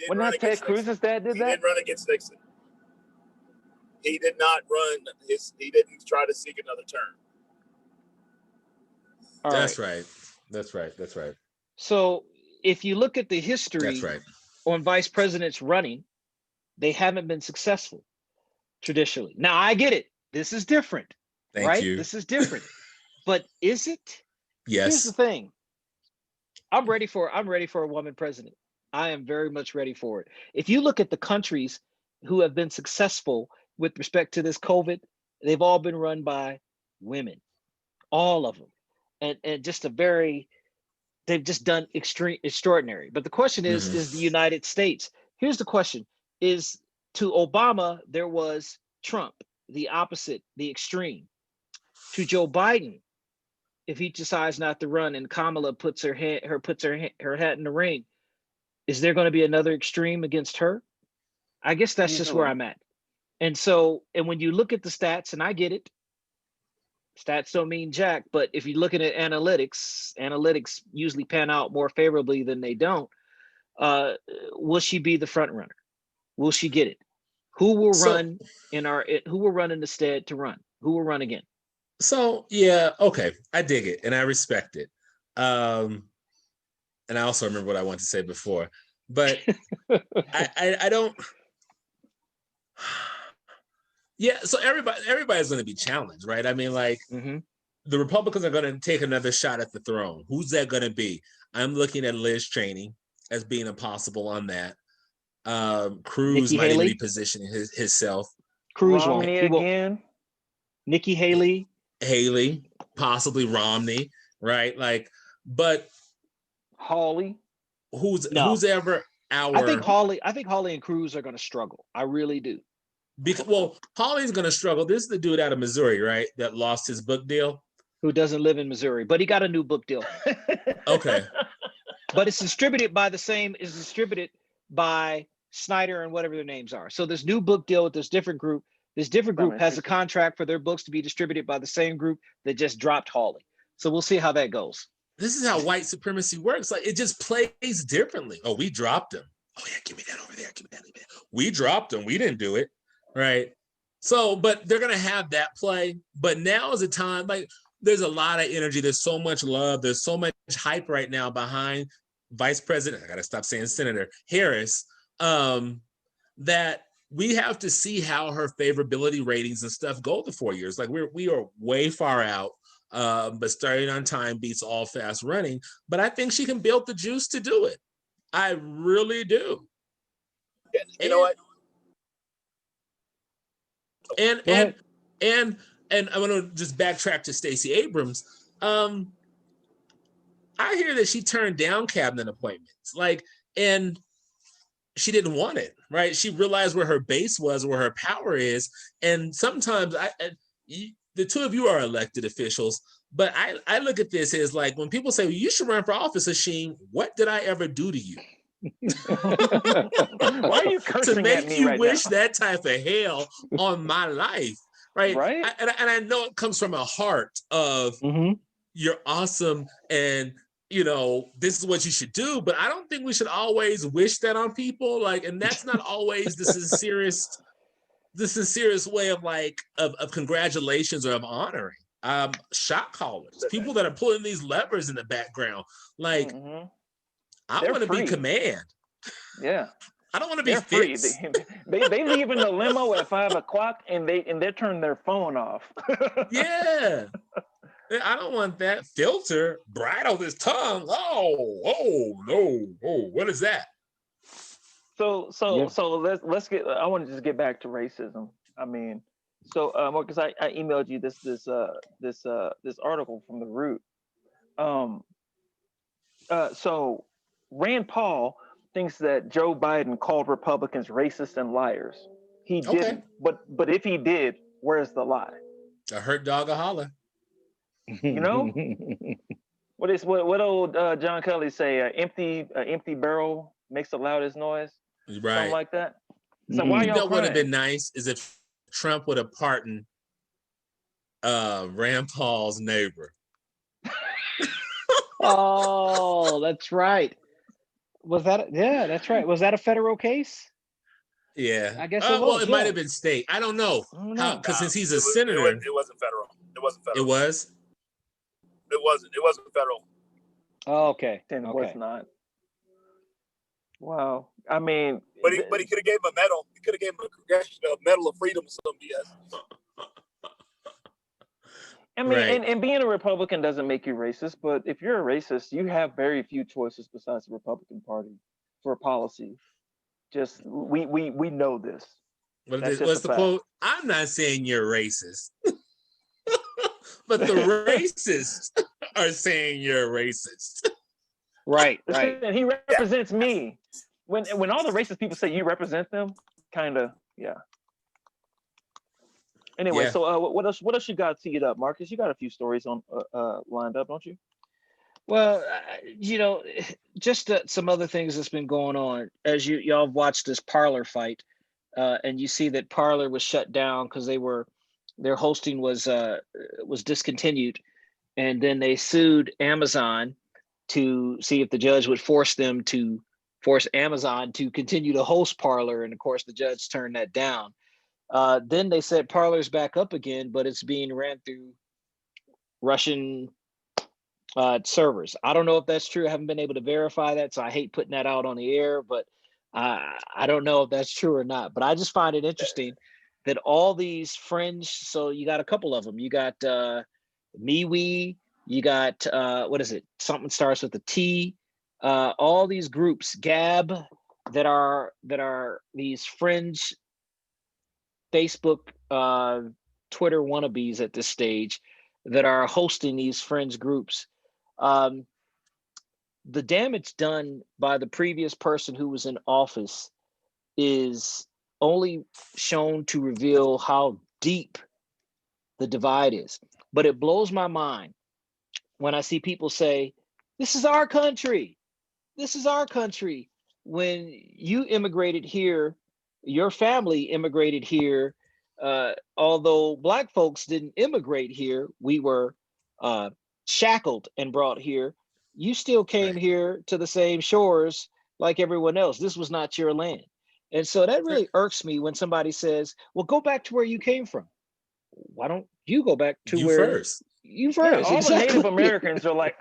Wasn't that Ted Cruz's dad did that? He didn't run against Nixon. He did not run. He didn't try to seek another term. That's right. So if you look at the history on vice presidents running, they haven't been successful traditionally. Now I get it. This is different. Thank you. This is different. But is it? Yes. Here's the thing. I'm ready for a woman president. I am very much ready for it. If you look at the countries who have been successful with respect to this COVID, they've all been run by women, all of them. And just they've just done extraordinary. But the question is the United States. Here's the question: is to Obama, there was Trump, the opposite, the extreme. To Joe Biden, if he decides not to run and Kamala puts her hat in the ring, is there going to be another extreme against her? I guess that's just where I'm at. And so, and when you look at the stats, and I get it, stats don't mean jack, but if you're looking at analytics usually pan out more favorably than they don't. Will she be the front runner? Will she get it? Who will run in the stead to run? Who will run again? So yeah, okay, I dig it and I respect it. And I also remember what I wanted to say before, but I don't. Yeah, so everybody's going to be challenged, right? I mean, like the Republicans are going to take another shot at the throne. Who's that going to be? I'm looking at Liz Cheney as being impossible on that. Cruz might even be positioning himself. Cruz Romney again. Nikki Haley, possibly Romney, right? Like, but Hawley. Who's ever our? I think Hawley and Cruz are going to struggle. I really do. Because Hawley's going to struggle. This is the dude out of Missouri, right? That lost his book deal. Who doesn't live in Missouri, but he got a new book deal. Okay. But it's distributed by Snyder and whatever their names are. So this new book deal with this different group. This different group has a contract for their books to be distributed by the same group that just dropped Hawley. So we'll see how that goes. This is how white supremacy works. Like, it just plays differently. Oh, we dropped him. Oh yeah, give me that over there. Give me that. We dropped him. We didn't do it. Right. So, but they're going to have that play. But now is a time, like, there's a lot of energy. There's so much love. There's so much hype right now behind Vice President, I got to stop saying Senator Harris, that we have to see how her favorability ratings and stuff go the 4 years. Like, we are way far out, but starting on time beats all fast running. But I think she can build the juice to do it. I really do. You know what? And I want to just backtrack to Stacey Abrams. I hear that she turned down cabinet appointments, and she didn't want it, right? She realized where her base was, where her power is. And sometimes the two of you are elected officials, but I look at this as like, when people say, well, you should run for office, Hashim, what did I ever do to you? Why are you cursing to make at me you right wish now? that type of hell on my life, right? And I know it comes from a heart of you're awesome and this is what you should do, but I don't think we should always wish that on people. And that's not always the sincerest way of congratulations or of honoring. Shot callers, people that are pulling these levers in the background. I want to be command. Yeah. I don't want to be free. fixed. They leave in the limo at 5 o'clock and they turn their phone off. Yeah. I don't want that filter bridle his tongue. Oh no. Oh, what is that? So let's get. I want to just get back to racism. I mean, so Marcus, I emailed you this article from The Root. So Rand Paul thinks that Joe Biden called Republicans racist and liars. He didn't, but if he did, where's the lie? A hurt dog a holler. What old John Kelly say? Empty barrel makes the loudest noise. Right. Something like that. So why y'all What would have been nice is if Trump would have pardoned Rand Paul's neighbor. Oh, that's right. That's right. Was that a federal case? Yeah. I guess it was. It might have been state. I don't know. Because since he's a senator. It wasn't federal. It wasn't federal. It was? It wasn't federal. Oh, okay. Then it was not. Wow. I mean, but he could have gave him a medal. He could have gave him a medal of freedom or some BS. I mean, and being a Republican doesn't make you racist, but if you're a racist, you have very few choices besides the Republican Party for policy. Just we know this. What's the quote? I'm not saying you're racist, but the racists are saying you're racist. Right, right. And he represents me. When all the racist people say you represent them, kind of, yeah. Anyway, Yeah. so what else you got teed up, Marcus? You got a few stories on lined up, don't you? Well, just some other things that's been going on. As y'all have watched this Parler fight, and you see that Parler was shut down because their hosting was discontinued, and then they sued Amazon to see if the judge would force Amazon to continue to host Parler, and of course the judge turned that down. Then they said Parler's back up again, but it's being ran through Russian servers. I don't know if that's true. I haven't been able to verify that, so I hate putting that out on the air, but I don't know if that's true or not. But I just find it interesting that all these fringe, so you got a couple of them. You got MeWe, you got what is it? Something starts with a T. All these groups, Gab, that are these fringe Facebook, Twitter wannabes at this stage that are hosting these fringe groups. The damage done by the previous person who was in office is only shown to reveal how deep the divide is. But it blows my mind when I see people say, this is our country. This is our country. When you immigrated here, your family immigrated here. Although Black folks didn't immigrate here, we were shackled and brought here. You still came here to the same shores like everyone else. This was not your land. And so that really irks me when somebody says, well, go back to where you came from. Why don't you go back to You where first. you first? All exactly. the Native Americans are like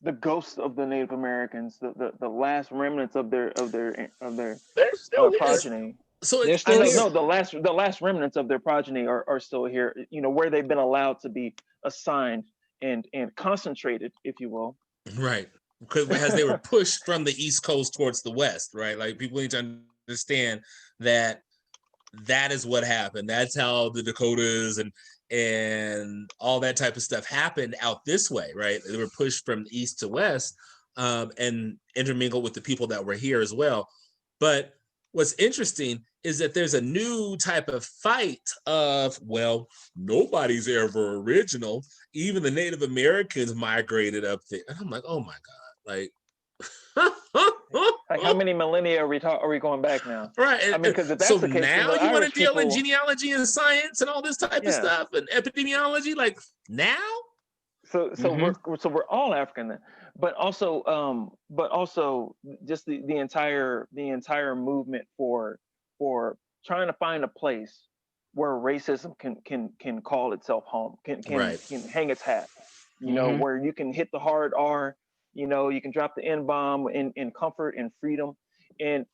the ghosts of the Native Americans, the last remnants of their They're still here. progeny. So They're still here. No, the last remnants of their progeny are still here. You know, where they've been allowed to be assigned and concentrated, if you will. right, because they were pushed from the East Coast towards the West, right? Like people need to understand that is what happened. That's how the Dakotas and all that type of stuff happened out this way, right? They were pushed from east to west and intermingled with the people that were here as well. But what's interesting is that there's a new type of fight of, well, nobody's ever original. Even the Native Americans migrated up there. And I'm like, oh my God, like, Like how many millennia are we going back now? Right. I mean, because if that's so the case, now you want to Irish deal in people- genealogy and science and all this type of stuff and epidemiology, like now? So we're all African then, but also just the entire movement for trying to find a place where racism can call itself home, can hang its hat, you know, where you can hit the hard R, you know, you can drop the N-bomb in comfort and freedom. And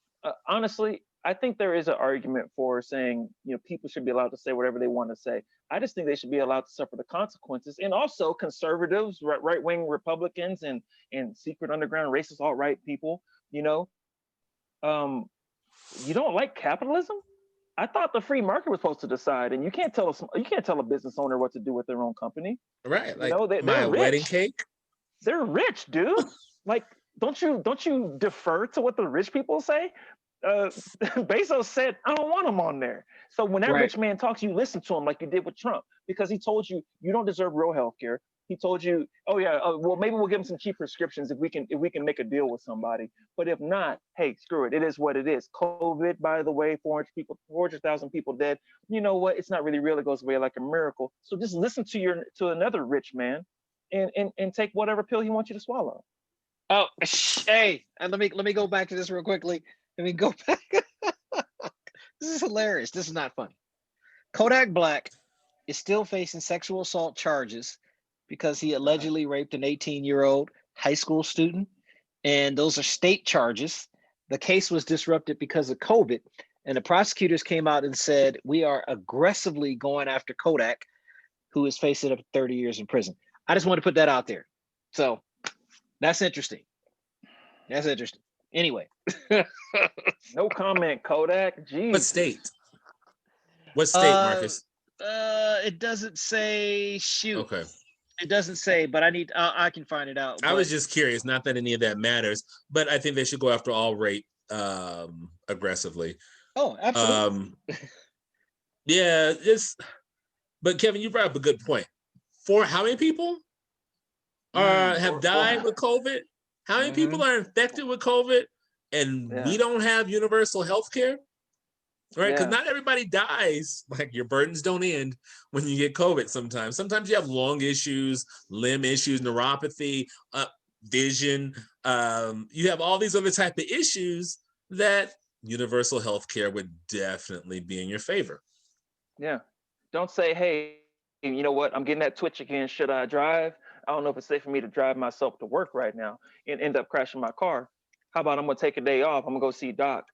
honestly, I think there is an argument for saying, you know, people should be allowed to say whatever they want to say. I just think they should be allowed to suffer the consequences. And also conservatives, right-wing Republicans and secret underground racist alt-right people, you know, you don't like capitalism? I thought the free market was supposed to decide, and you can't tell a business owner what to do with their own company. Right. Like, you know, they're my rich. wedding cake. They're rich, dude. Like, don't you defer to what the rich people say? Bezos said, I don't want him on there. So when that rich man talks, you listen to him like you did with Trump, because he told you you don't deserve real health care. He told you, oh yeah, well maybe we'll give him some cheap prescriptions if we can make a deal with somebody. But if not, hey, screw it. It is what it is. COVID, by the way, 400,000 people dead. You know what? It's not really real. It goes away like a miracle. So just listen to another rich man, and take whatever pill he wants you to swallow. Oh, hey, and let me go back to this real quickly. Let me go back. This is hilarious. This is not funny. Kodak Black is still facing sexual assault charges because he allegedly raped an 18-year-old high school student. And those are state charges. The case was disrupted because of COVID. And the prosecutors came out and said, we are aggressively going after Kodak, who is facing up to 30 years in prison. I just want to put that out there. So that's interesting. That's interesting. Anyway. No comment, Kodak. Jeez. What state? What state, Marcus? It doesn't say. Shoot. Okay. It doesn't say, but I can find it out. I was just curious, not that any of that matters, but I think they should go after all rape aggressively. Oh, absolutely. Yeah, but Kevin, you brought up a good point. For how many people have died with COVID? How many people are infected with COVID? And we don't have universal health care? Right? Because not everybody dies. Like, your burdens don't end when you get COVID sometimes. Sometimes you have lung issues, limb issues, neuropathy, vision. You have all these other type of issues that universal health care would definitely be in your favor. Yeah. Don't say, hey, you know what? I'm getting that twitch again. Should I drive? I don't know if it's safe for me to drive myself to work right now and end up crashing my car. How about I'm going to take a day off? I'm going to go see doc,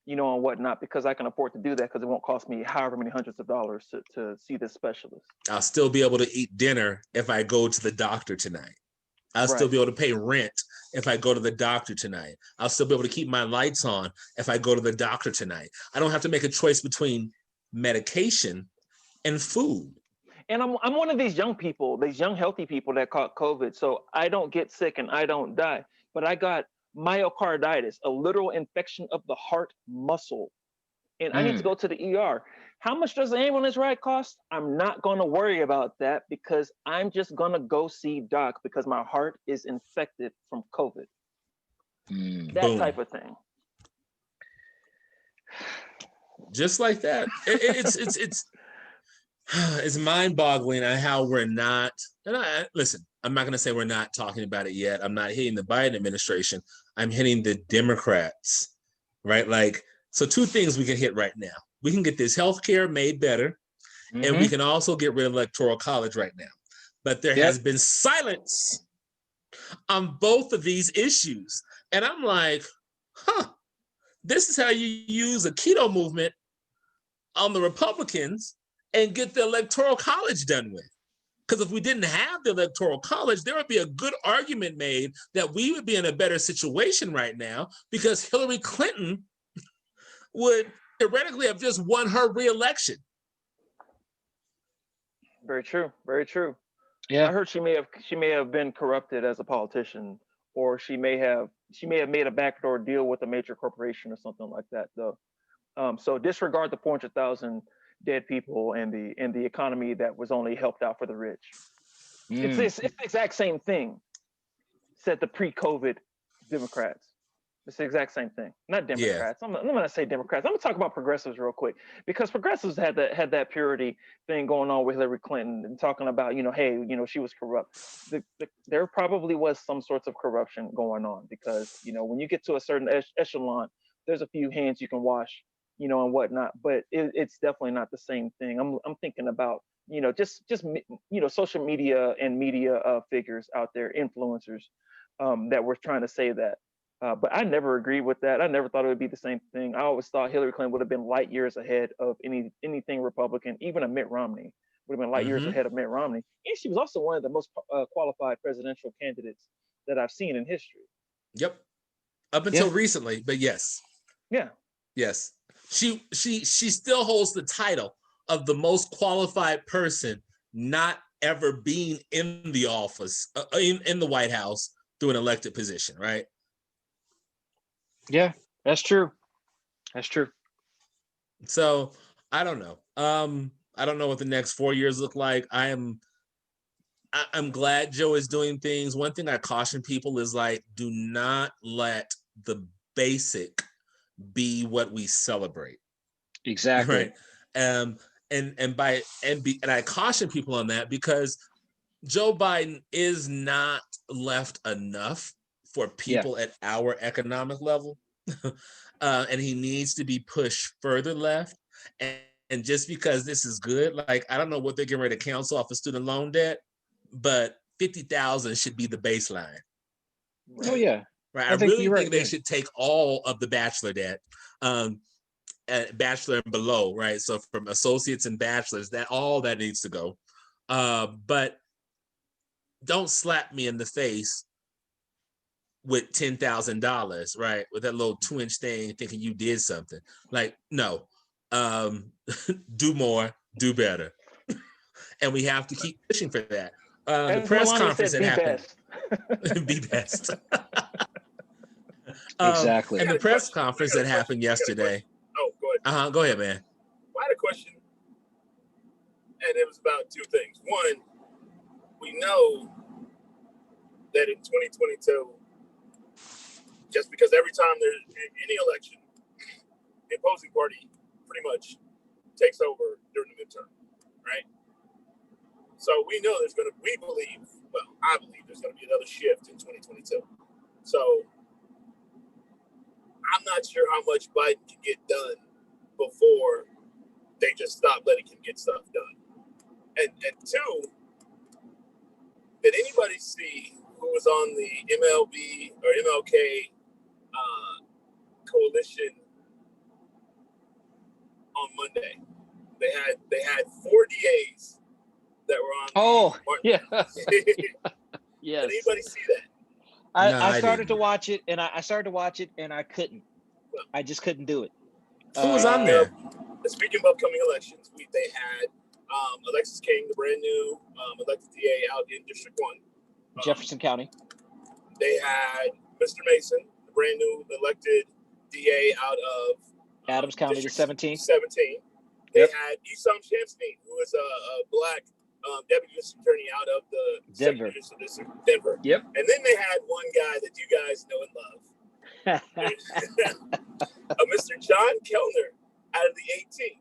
and whatnot, because I can afford to do that because it won't cost me however many hundreds of dollars to see this specialist. I'll still be able to eat dinner if I go to the doctor tonight. I'll still be able to pay rent if I go to the doctor tonight. I'll still be able to keep my lights on if I go to the doctor tonight. I don't have to make a choice between medication and food. And I'm one of these young people, these young healthy people that caught COVID. So I don't get sick and I don't die. But I got myocarditis, a literal infection of the heart muscle. And I need to go to the ER. How much does the ambulance ride cost? I'm not going to worry about that because I'm just going to go see doc because my heart is infected from COVID. That type of thing. Just like that. It's mind-boggling on how we're not. And listen, I'm not going to say we're not talking about it yet. I'm not hitting the Biden administration. I'm hitting the Democrats, right? Like, so two things we can hit right now. We can get this healthcare made better, and we can also get rid of electoral college right now. But there has been silence on both of these issues. And I'm like, this is how you use a keto movement on the Republicans and get the electoral college done with. Because if we didn't have the electoral college, there would be a good argument made that we would be in a better situation right now because Hillary Clinton would theoretically have just won her re-election. Very true. Very true. Yeah. I heard she may have been corrupted as a politician, or she may have made a backdoor deal with a major corporation or something like that, though. So disregard the 400,000 dead people and the economy that was only helped out for the rich. It's the exact same thing, said the pre-COVID Democrats. It's the exact same thing. Not Democrats. I'm going to say Democrats. I'm going to talk about progressives real quick because progressives had that purity thing going on with Hillary Clinton and talking about, hey, she was corrupt. There probably was some sorts of corruption going on because, when you get to a certain echelon, there's a few hands you can wash, and whatnot, but it's definitely not the same thing. I'm thinking about, just social media and media figures out there, influencers that were trying to say that. But I never agreed with that. I never thought it would be the same thing. I always thought Hillary Clinton would have been light years ahead of anything Republican, even a Mitt Romney would have been light years ahead of Mitt Romney. And she was also one of the most qualified presidential candidates that I've seen in history. Yep. Up until recently, but yes. Yeah. Yes. She still holds the title of the most qualified person not ever being in the office, in the White House through an elected position, right? Yeah, that's true. That's true. So I don't know. I don't know what the next 4 years look like. I'm glad Joe is doing things. One thing I caution people is like, do not let the basic be what we celebrate. Exactly. Right. And I caution people on that because Joe Biden is not left enough for people at our economic level. And he needs to be pushed further left. And just because this is good, like, I don't know what they're getting ready to cancel off of student loan debt, but 50,000 should be the baseline. Oh yeah. Right. I really think they should take all of the bachelor debt, bachelor and below, right? So from associates and bachelors, all that needs to go. But don't slap me in the face with $10,000, right? With that little 2-inch thing, thinking you did something. Like, no, do more, do better, and we have to keep pushing for that. The press conference that happened, be best. Exactly. And the press conference that happened yesterday. Oh, go ahead. Go ahead, man. I had a question, and it was about two things. One, we know that in 2022, just because every time there's any election, the opposing party pretty much takes over during the midterm, right? So we know I believe there's going to be another shift in 2022. So I'm not sure how much Biden can get done before they just stop letting him get stuff done. And two, did anybody see who was on the MLB or MLK coalition on Monday? They had 4 DAs that were on. Oh, yeah. Yes. Did anybody see that? I started to watch it, and I started to watch it, and I couldn't. I just couldn't do it. Who was on there? Speaking of upcoming elections, they had Alexis King, the brand new elected DA out in District 1. Jefferson County. They had Mr. Mason, the brand new elected DA out of Adams County, the 17th. 17. They had Esam Shamstein, who is a black deputy district attorney out of the Denver. Denver. Yep. And then they had one guy that you guys know and love. Mr. John Kellner out of the 18th.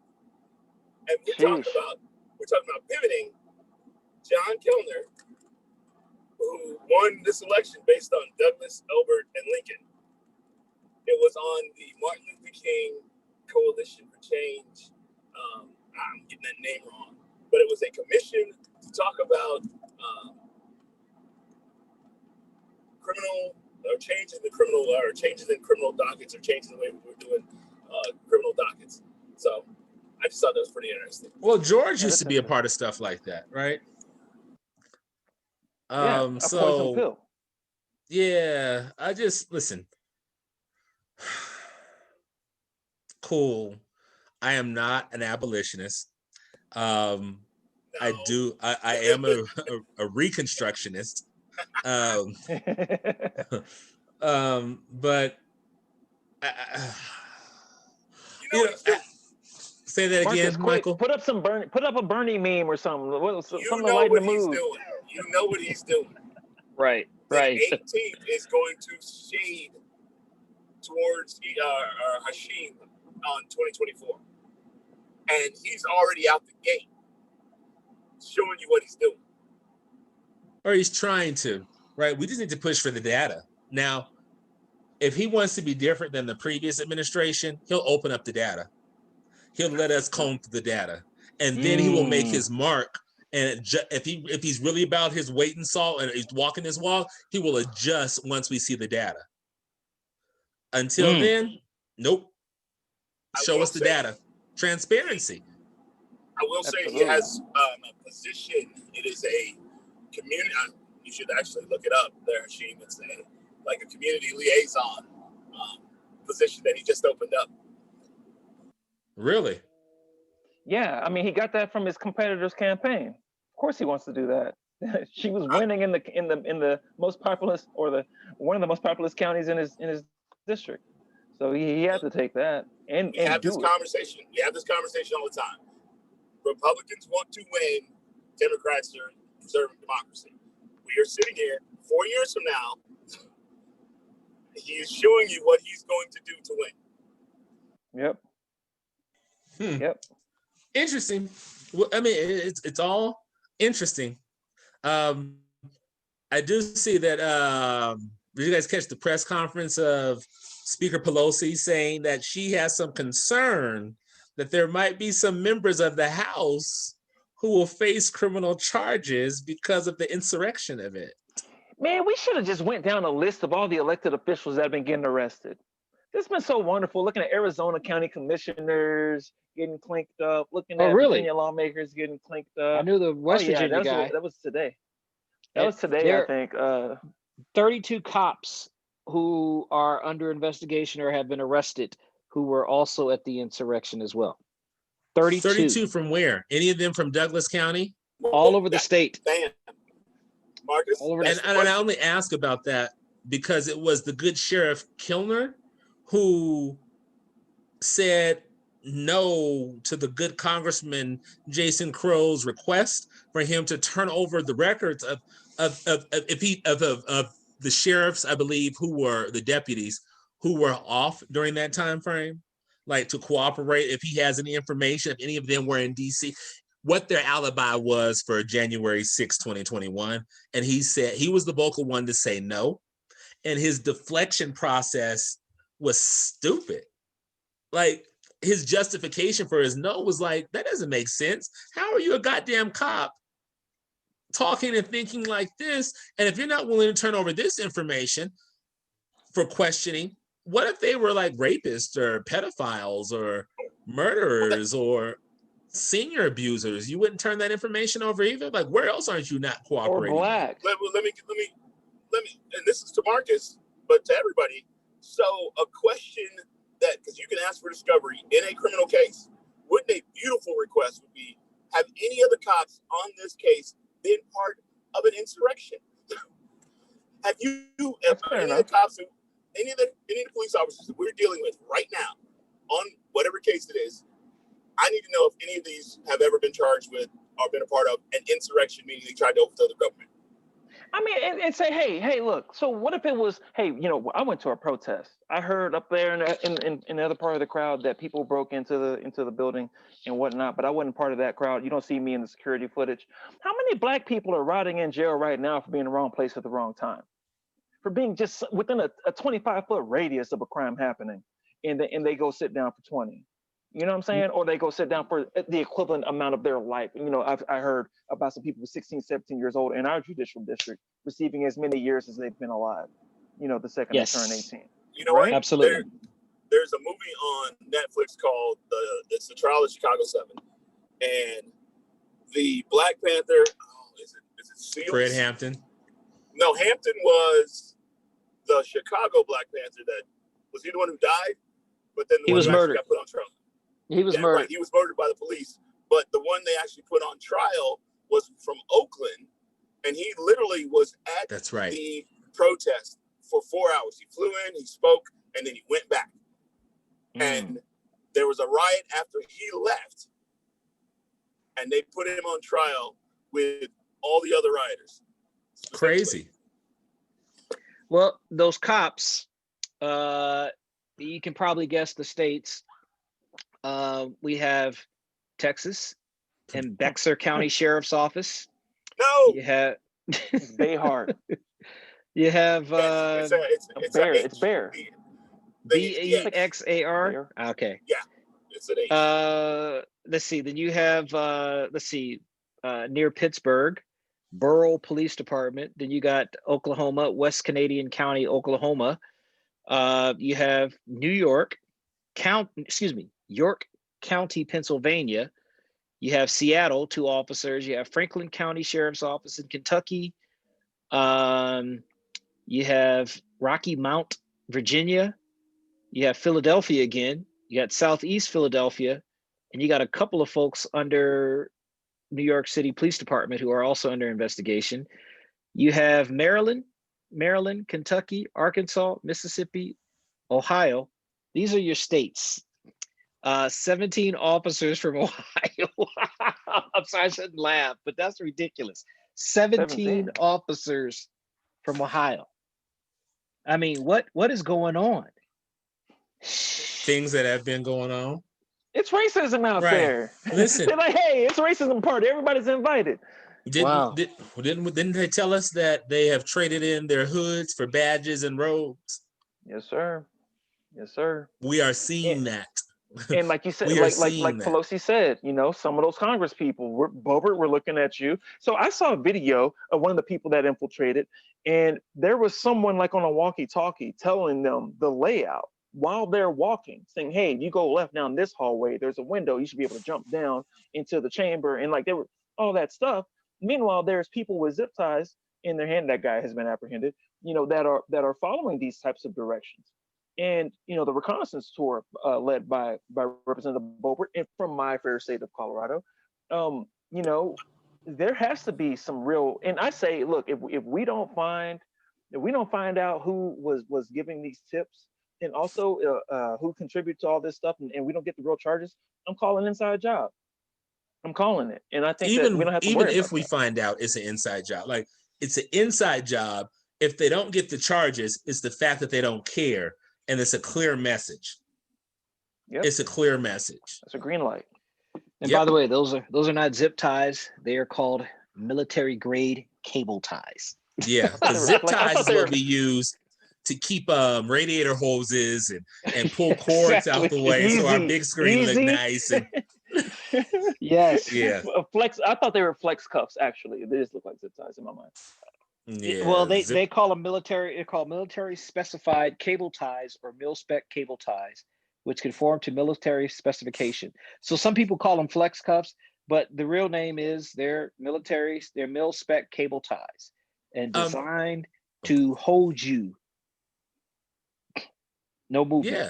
And we're talking about pivoting. John Kellner, who won this election based on Douglas, Elbert, and Lincoln. It was on the Martin Luther King Coalition for Change. I'm getting that name wrong, but it was a commission to talk about criminal or changes in criminal dockets or changes in the way we're doing criminal dockets. So I just thought that was pretty interesting. Well, George used to be a part of stuff like that, right? A poison pill. Yeah, I just listen. Cool. I am not an abolitionist. No. I am a reconstructionist. But say that Marques, again, Michael. Put up a Bernie meme or something. Something to lighten the mood. You know what he's doing. Right. The 18th is going to shade towards Hashim on 2024. And he's already out the gate showing you what he's doing. Or he's trying to, right? We just need to push for the data. Now, if he wants to be different than the previous administration, he'll open up the data. He'll let us comb through the data. And then he will make his mark. And if he's really about his weight and salt and he's walking his walk, he will adjust once we see the data. Until then, nope. Show us the data. Transparency. I will say he has a position. It is a community. You should actually look it up there, Hashim. It's a community liaison position that he just opened up. Really? Yeah, I mean, he got that from his competitor's campaign. Of course, he wants to do that. She was winning in the most populous one of the most populous counties in his district. So he had to take that and we have this conversation. We have this conversation all the time. Republicans want to win. Democrats are preserving democracy. We are sitting here 4 years from now. He is showing you what he's going to do to win. Yep. Yep. Interesting. Well, I mean, it's all interesting. I do see that. Did you guys catch the press conference of Speaker Pelosi saying that she has some concern that there might be some members of the House who will face criminal charges because of the insurrection of it? Man, we should have just went down a list of all the elected officials that have been getting arrested. This has been so wonderful, looking at Arizona County commissioners getting clinked up, looking at Virginia lawmakers getting clinked up. I knew the West Virginia guy. That was today. That was today, I think. 32 cops who are under investigation or have been arrested who were also at the insurrection as well. 32. 32 from where? Any of them from Douglas County? All over the state. Damn. Marcus. All over And I only ask about that because it was the good Sheriff Kilner who said no to the good Congressman Jason Crow's request for him to turn over the records of the sheriffs, I believe, who were the deputies who were off during that time frame, like to cooperate if he has any information, if any of them were in DC, what their alibi was for January 6, 2021. And he said he was the vocal one to say no. And his deflection process was stupid. Like, his justification for his no was like, that doesn't make sense. How are you a goddamn cop talking and thinking like this? And if you're not willing to turn over this information for questioning, what if they were like rapists or pedophiles or murderers or senior abusers? You wouldn't turn that information over either? Like, where else aren't you not cooperating? Or black. Let me, and this is to Marcus, but to everybody. So a question that, because you can ask for discovery in a criminal case, wouldn't a beautiful request would be, have any of the cops on this case been part of an insurrection? Have you, any of the cops, any of the police officers that we're dealing with right now, on whatever case it is, I need to know if any of these have ever been charged with or been a part of an insurrection, meaning they tried to overthrow the government. I mean, and say, hey, look. So what if it was, hey, I went to a protest. I heard up there in the other part of the crowd that people broke into the building and whatnot, but I wasn't part of that crowd. You don't see me in the security footage. How many black people are rotting in jail right now for being in the wrong place at the wrong time, for being just within a 25-foot radius of a crime happening, and they go sit down for 20? You know what I'm saying? Or they go sit down for the equivalent amount of their life. I heard about some people 16, 17 years old in our judicial district receiving as many years as they've been alive, the second they turn 18. You know right? what? Absolutely. There's a movie on Netflix called it's the Trial of Chicago 7. And the Black Panther, is it Seals? Fred Hampton. No, Hampton was the Chicago Black Panther. That was he the one who died? But then He was murdered. Got put on trial. He was murdered. Right. He was murdered by the police. But the one they actually put on trial was from Oakland, and he literally was at the protest for 4 hours. He flew in, he spoke, and then he went back. And there was a riot after he left, and they put him on trial with all the other rioters. Crazy. Well, those cops, you can probably guess the states. We have Texas and Bexar County Sheriff's Office. No, You have Bayhard. you have It's Bear. BEXAR. Okay. Yeah, it's an H. Let's see. Then you have near Pittsburgh, Burrell Police Department. Then you got Oklahoma, West Canadian County, Oklahoma. You have New York, York County, Pennsylvania. You have Seattle, 2 officers. You have Franklin County Sheriff's Office in Kentucky. You have Rocky Mount, Virginia. You have Philadelphia again. You got Southeast Philadelphia. And you got a couple of folks under New York City Police Department who are also under investigation. You have Maryland, Kentucky, Arkansas, Mississippi, Ohio. These are your states. 17 officers from Ohio. I'm sorry, I shouldn't laugh, but that's ridiculous. 17 officers from Ohio. I mean, what is going on? Things that have been going on. It's racism out there. Listen, they're like, hey, it's racism party. Everybody's invited. Didn't they tell us that they have traded in their hoods for badges and robes? Yes, sir. Yes, sir. We are seeing that. And like you said, like Pelosi said, some of those Congress people, Boebert, we're looking at you. So I saw a video of one of the people that infiltrated, and there was someone like on a walkie-talkie telling them the layout while they're walking, saying, hey, you go left down this hallway, there's a window, you should be able to jump down into the chamber. And like there were all that stuff. Meanwhile, there's people with zip ties in their hand. That guy has been apprehended. That are following these types of directions. And the reconnaissance tour led by Representative Boebert and from my fair state of Colorado, there has to be some real. And I say, look, if we don't find out who was giving these tips, and also who contribute to all this stuff, and we don't get the real charges, I'm calling inside job. I'm calling it, and I think that we don't have to worry about even if we that. find out it's an inside job, like it's an inside job. If they don't get the charges, it's the fact that they don't care, and it's a clear message. Yep. It's a clear message. That's a green light. And by the way, those are not zip ties. They are called military grade cable ties. Yeah, the zip ties is what we use to keep radiator hoses and pull cords out the way so our big screen look nice. And yes. Yeah. Flex. I thought they were flex cuffs. Actually, they just look like zip ties in my mind. Yeah. Well, they call them military. They're called military specified cable ties or mil spec cable ties, which conform to military specification. So some people call them flex cuffs, but the real name is they're mil spec cable ties, and designed to hold you. No movement. Yeah.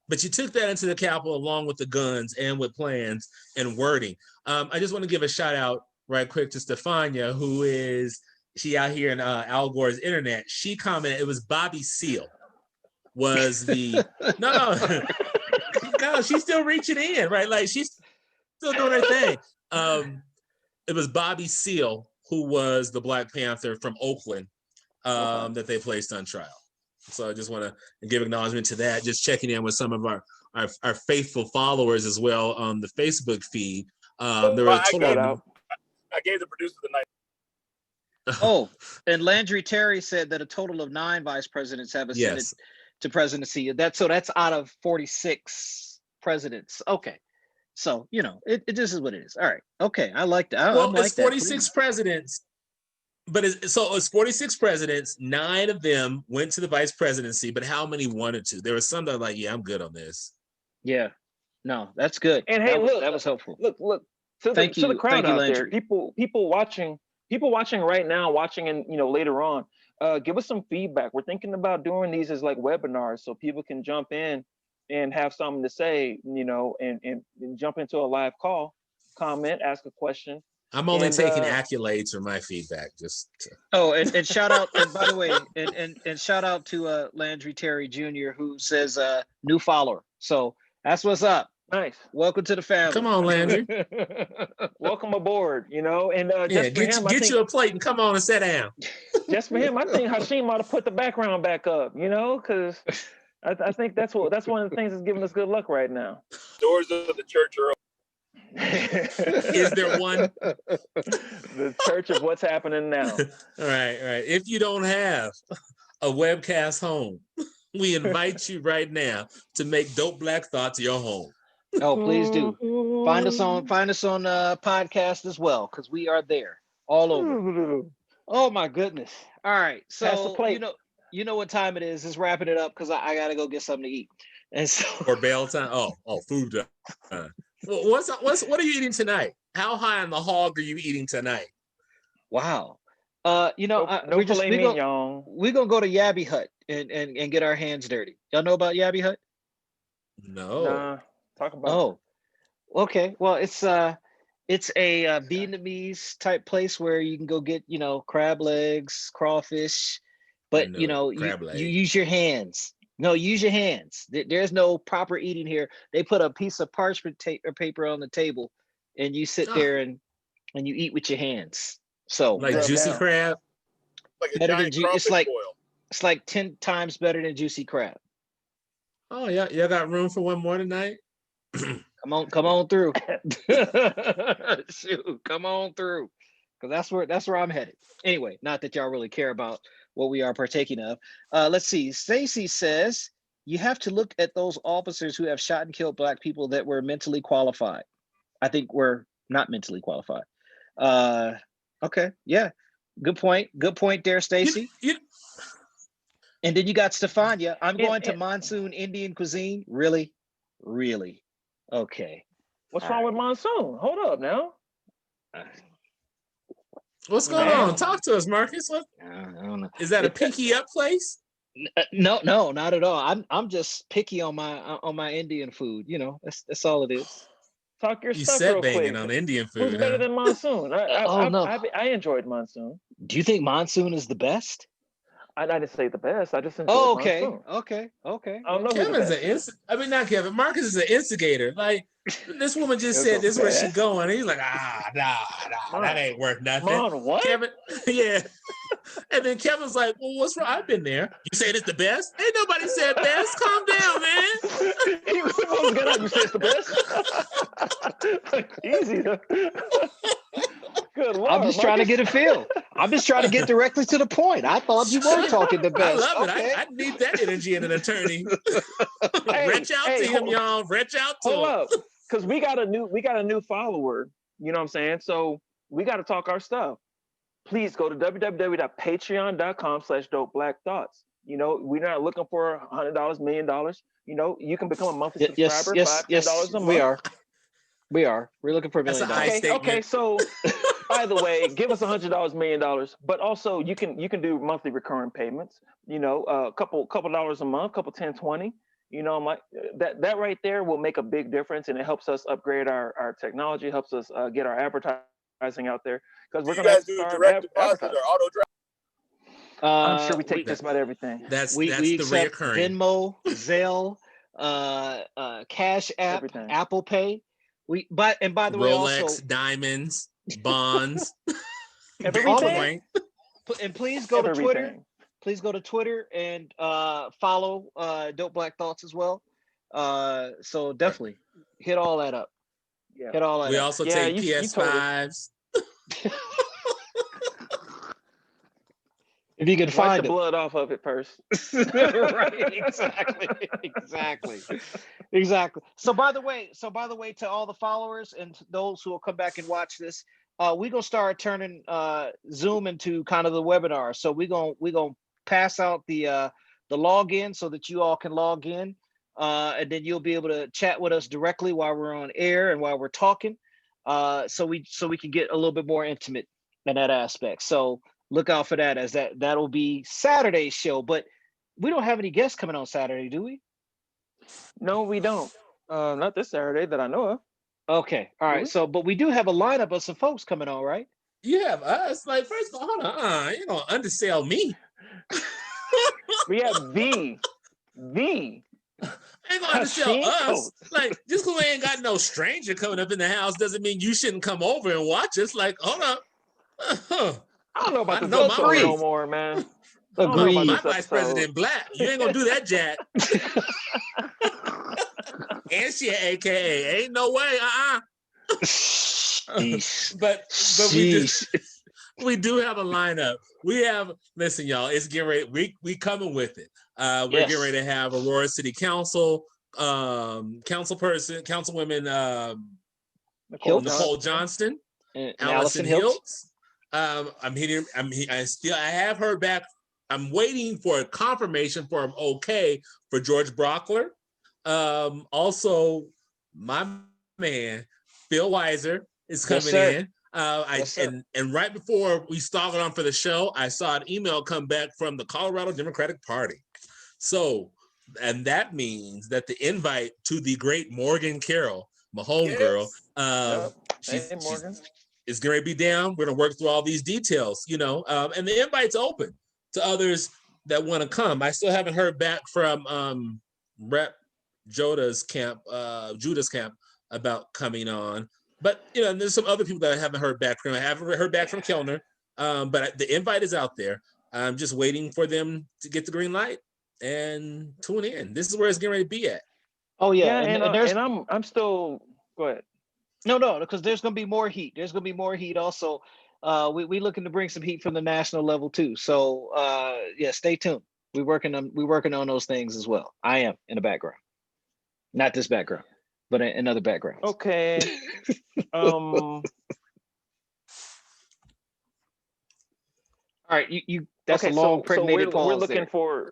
But you took that into the Capitol along with the guns and with plans and wording. I just want to give a shout out right quick to Stephania, who is out here in Al Gore's internet. She commented it was Bobby Seale was the no, she's still reaching in, right? Like she's still doing her thing. It was Bobby Seale who was the Black Panther from Oakland that they placed on trial. So I just want to give acknowledgement to that. Just checking in with some of our faithful followers as well on the Facebook feed. There were a total I gave the producer the night. Oh, and Landry Terry said that a total of 9 vice presidents have ascended to presidency. That's out of 46 presidents. Okay. So, it just is what it is. All right. Okay. I like that. Well, it's 46 presidents, but it's 46 presidents. 9 of them went to the vice presidency, but how many wanted to? There was some that were like, yeah, I'm good on this. Yeah. No, that's good. And hey, that was helpful. Look. To the crowd out there, people watching right now, and later on, give us some feedback. We're thinking about doing these as like webinars so people can jump in and have something to say, and jump into a live call, comment, ask a question. I'm only taking accolades for my feedback. And shout out, and by the way, and shout out to Landry Terry Jr., who says new follower. So that's what's up. Nice. Welcome to the family. Come on, Landry. Welcome aboard. And get you a plate and come on and sit down. Just for him, I think Hashim ought to put the background back up. Because I think that's one of the things that's giving us good luck right now. Doors of the church are open. Is there one? The church of what's happening now. All right. If you don't have a webcast home, we invite you right now to make Dope Black Thoughts your home. Oh, please do. Find us on podcast as well, because we are there all over. Oh my goodness. All right. So you know what time it is. It's wrapping it up because I gotta go get something to eat. And so or bail time. Oh, food time. What are you eating tonight? How high on the hog are you eating tonight? Wow. No we're gonna go to Yabby Hut and get our hands dirty. Y'all know about Yabby Hut? No. Nah, talk about. Oh, okay. Well, it's a Vietnamese type place where you can go get crab legs, crawfish, but you use your hands. No, use your hands. There's no proper eating here. They put a piece of parchment paper on the table, and you sit there and you eat with your hands. So like juicy crab, like a giant crawfish boil. It's like 10 times better than juicy crab. Oh yeah, y'all got room for one more tonight? Come on through. Shoot, come on through, because that's where I'm headed. Anyway, not that y'all really care about what we are partaking of. Let's see. Stacy says you have to look at those officers who have shot and killed Black people that were mentally qualified. I think we're not mentally qualified. Okay, yeah, good point there, Stacy. And then you got Stephania. I'm going to monsoon Indian cuisine. Really? Okay. What's wrong with monsoon? Hold up now. What's going on? Talk to us, Marcus. What? I don't know. Is that a pinky up place? No, not at all. I'm just picky on my Indian food. You know, that's all it is. Talk your You stuff set real banging quick. on Indian Who's food, better huh? than Monsoon? No. I enjoyed Monsoon. Do you think Monsoon is the best? I didn't say the best. I just enjoyed Oh, okay, Monsoon. okay. I don't know who the Kevin's best is. not Kevin. Marcus is an instigator. Like this woman just It said, was this is where she best. going. And he's like, nah, that ain't worth nothing. Mon, what? Kevin, yeah. And then Kevin's like, well, what's wrong? I've been there. You saying it's the best? Ain't nobody said best. Calm down, man. He was get up. You say it's the best. Easy. Good Lord, I'm just trying to get a feel. I'm just trying to get directly to the point. I thought you were talking the best. I love it. Okay. I need that energy in an attorney. Hey, Reach out to him, y'all. Reach out to Hold him. up, because we got a new follower. You know what I'm saying? So we got to talk our stuff. Please go to www.patreon.com/dopeblackthoughts. You know, we're not looking for $100, $1 million. You know, you can become a monthly subscriber, $5, $10 a month. We are. We're looking for $1 million. That's a high statement. Okay. So, by the way, give us $100, $1 million. But also, you can do monthly recurring payments. You know, a couple dollars a month, couple 10, 20. You know, I'm like that right there will make a big difference, and it helps us upgrade our technology, helps us get our advertising out there, because we're You gonna guys do direct deposit or auto draft? I'm sure we take just about everything. That's we the accept reoccurring. Venmo, Zelle, Cash App, Everything. Apple Pay. By the way, Rolex, also diamonds, bonds, Everything. Bitcoin. and please go to Twitter. Everything. Please go to Twitter and follow Dope Black Thoughts as well. So definitely hit all that up. Yeah. Hit all that We up. also Yeah, take you told PS5s. If you can Wipe find the them. blood off of it first. Right, exactly. So by the way, to all the followers and to those who will come back and watch this, we're gonna start turning Zoom into kind of the webinar. So we're gonna pass out the login so that you all can log in, and then you'll be able to chat with us directly while we're on air and while we're talking, so we can get a little bit more intimate in that aspect. So look out for that, as that'll be Saturday's show. But we don't have any guests coming on Saturday, do we? No, we don't. Not this Saturday that I know of. Okay, all right. So, but we do have a lineup of some folks coming on, right? You have us. Like, first of all, hold on. You're going to undersell me. We have the I ain't gonna undersell us. Like, just because we ain't got no stranger coming up in the house doesn't mean you shouldn't come over and watch us. Like, hold up. I don't know about this know my episode place. no more, man. Agreed. My vice president black. You ain't gonna do that, Jack. And she an AKA. Ain't no way. But we do have a lineup. We have, listen, y'all, it's getting ready. We coming with it. We're getting ready to have Aurora City Council, councilwomen, Nicole Johnston, and Allison Hiltz. I have heard back. I'm waiting for a confirmation for an okay for George Brockler. Also, my man Phil Weiser is coming in. And right before we started on for the show, I saw an email come back from the Colorado Democratic Party. So, and that means that the invite to the great Morgan Carroll, my homegirl, is going to be down. We're going to work through all these details, and the invite's open to others that want to come. I still haven't heard back from Rep Judah's camp about coming on. But, there's some other people that I haven't heard back from. I haven't heard back from Kellner, but the invite is out there. I'm just waiting for them to get the green light and tune in. This is where it's getting ready to be at. Oh, yeah. And I'm still, go ahead. No, because there's going to be more heat. There's going to be more heat also. We looking to bring some heat from the national level too. So, stay tuned. We're working on those things as well. I am in the background. Not this background, but in other backgrounds. Okay. All right, you. That's a long pregnated pause. We're looking for.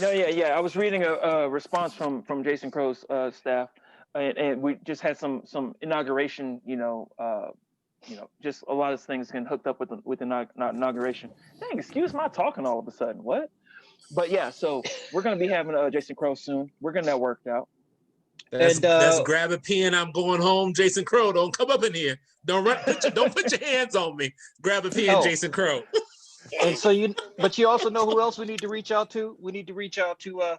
No, yeah. I was reading a response from Jason Crow's staff, and we just had some inauguration, just a lot of things getting hooked up with the inauguration. Dang, excuse my talking all of a sudden. What? But yeah, so we're gonna be having Jason Crow soon. We're getting that worked out. That's grab a pen. I'm going home. Jason Crow, don't come up in here. Don't put your hands on me. Grab a pen, Jason Crow. And so but you also know who else we need to reach out to? We need to reach out to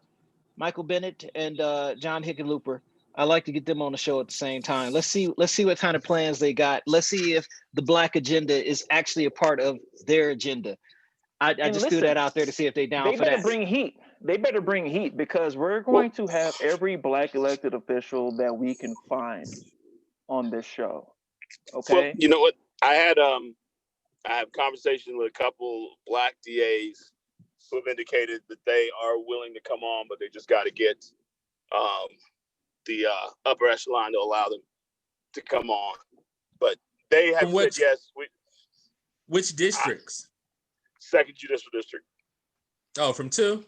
Michael Bennett and John Hickenlooper. I like to get them on the show at the same time. Let's see what kind of plans they got. Let's see if the Black agenda is actually a part of their agenda. I just threw that out there to see if they down for that. They better bring heat. They better bring heat because we're going to have every Black elected official that we can find on this show. Okay. Well, you know what? I have conversations with a couple Black DAs who have indicated that they are willing to come on, but they just got to get the upper echelon to allow them to come on. But they have said yes. Which districts? Second Judicial District. Oh, from 2?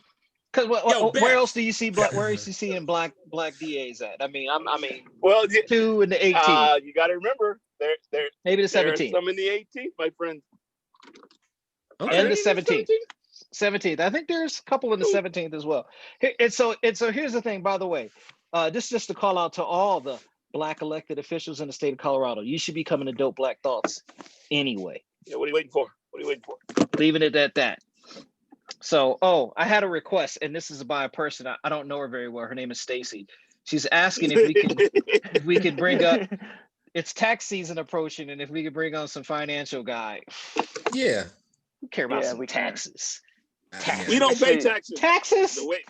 Because where else do you see black? Where is you seeing black DAs at? I mean, well, 2 and the 18. You got to remember, there maybe the 17. Some in the 18th, my friend. Okay. And the 17th. 17th. I think there's a couple in the 17th as well. And so here's the thing. By the way, this is just to call out to all the Black elected officials in the state of Colorado. You should be coming to Dope Black Thoughts anyway. Yeah. What are you waiting for? Leaving it at that. So, I had a request, and this is by a person. I don't know her very well. Her name is Stacy. She's asking if we could bring up. It's tax season approaching, and if we could bring on some financial guy. Yeah. Who care about some taxes? We don't pay taxes. Taxes? So wait.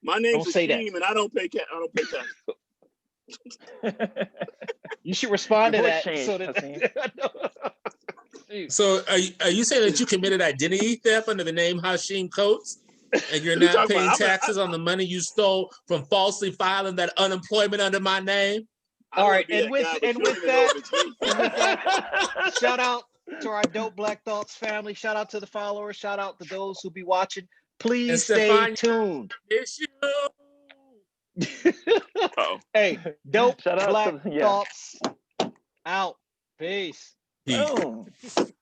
My name's Hashim, and I don't pay taxes. You should respond to that. So are you saying that you committed identity theft under the name Hashim Coates, and you're not paying taxes on the money you stole from falsely filing that unemployment under my name? All right, and with that, shout out to our Dope Black Thoughts family. Shout out to the followers. Shout out to those who be watching. Please stay tuned. Hey, Dope Black Thoughts out. Peace. Peace.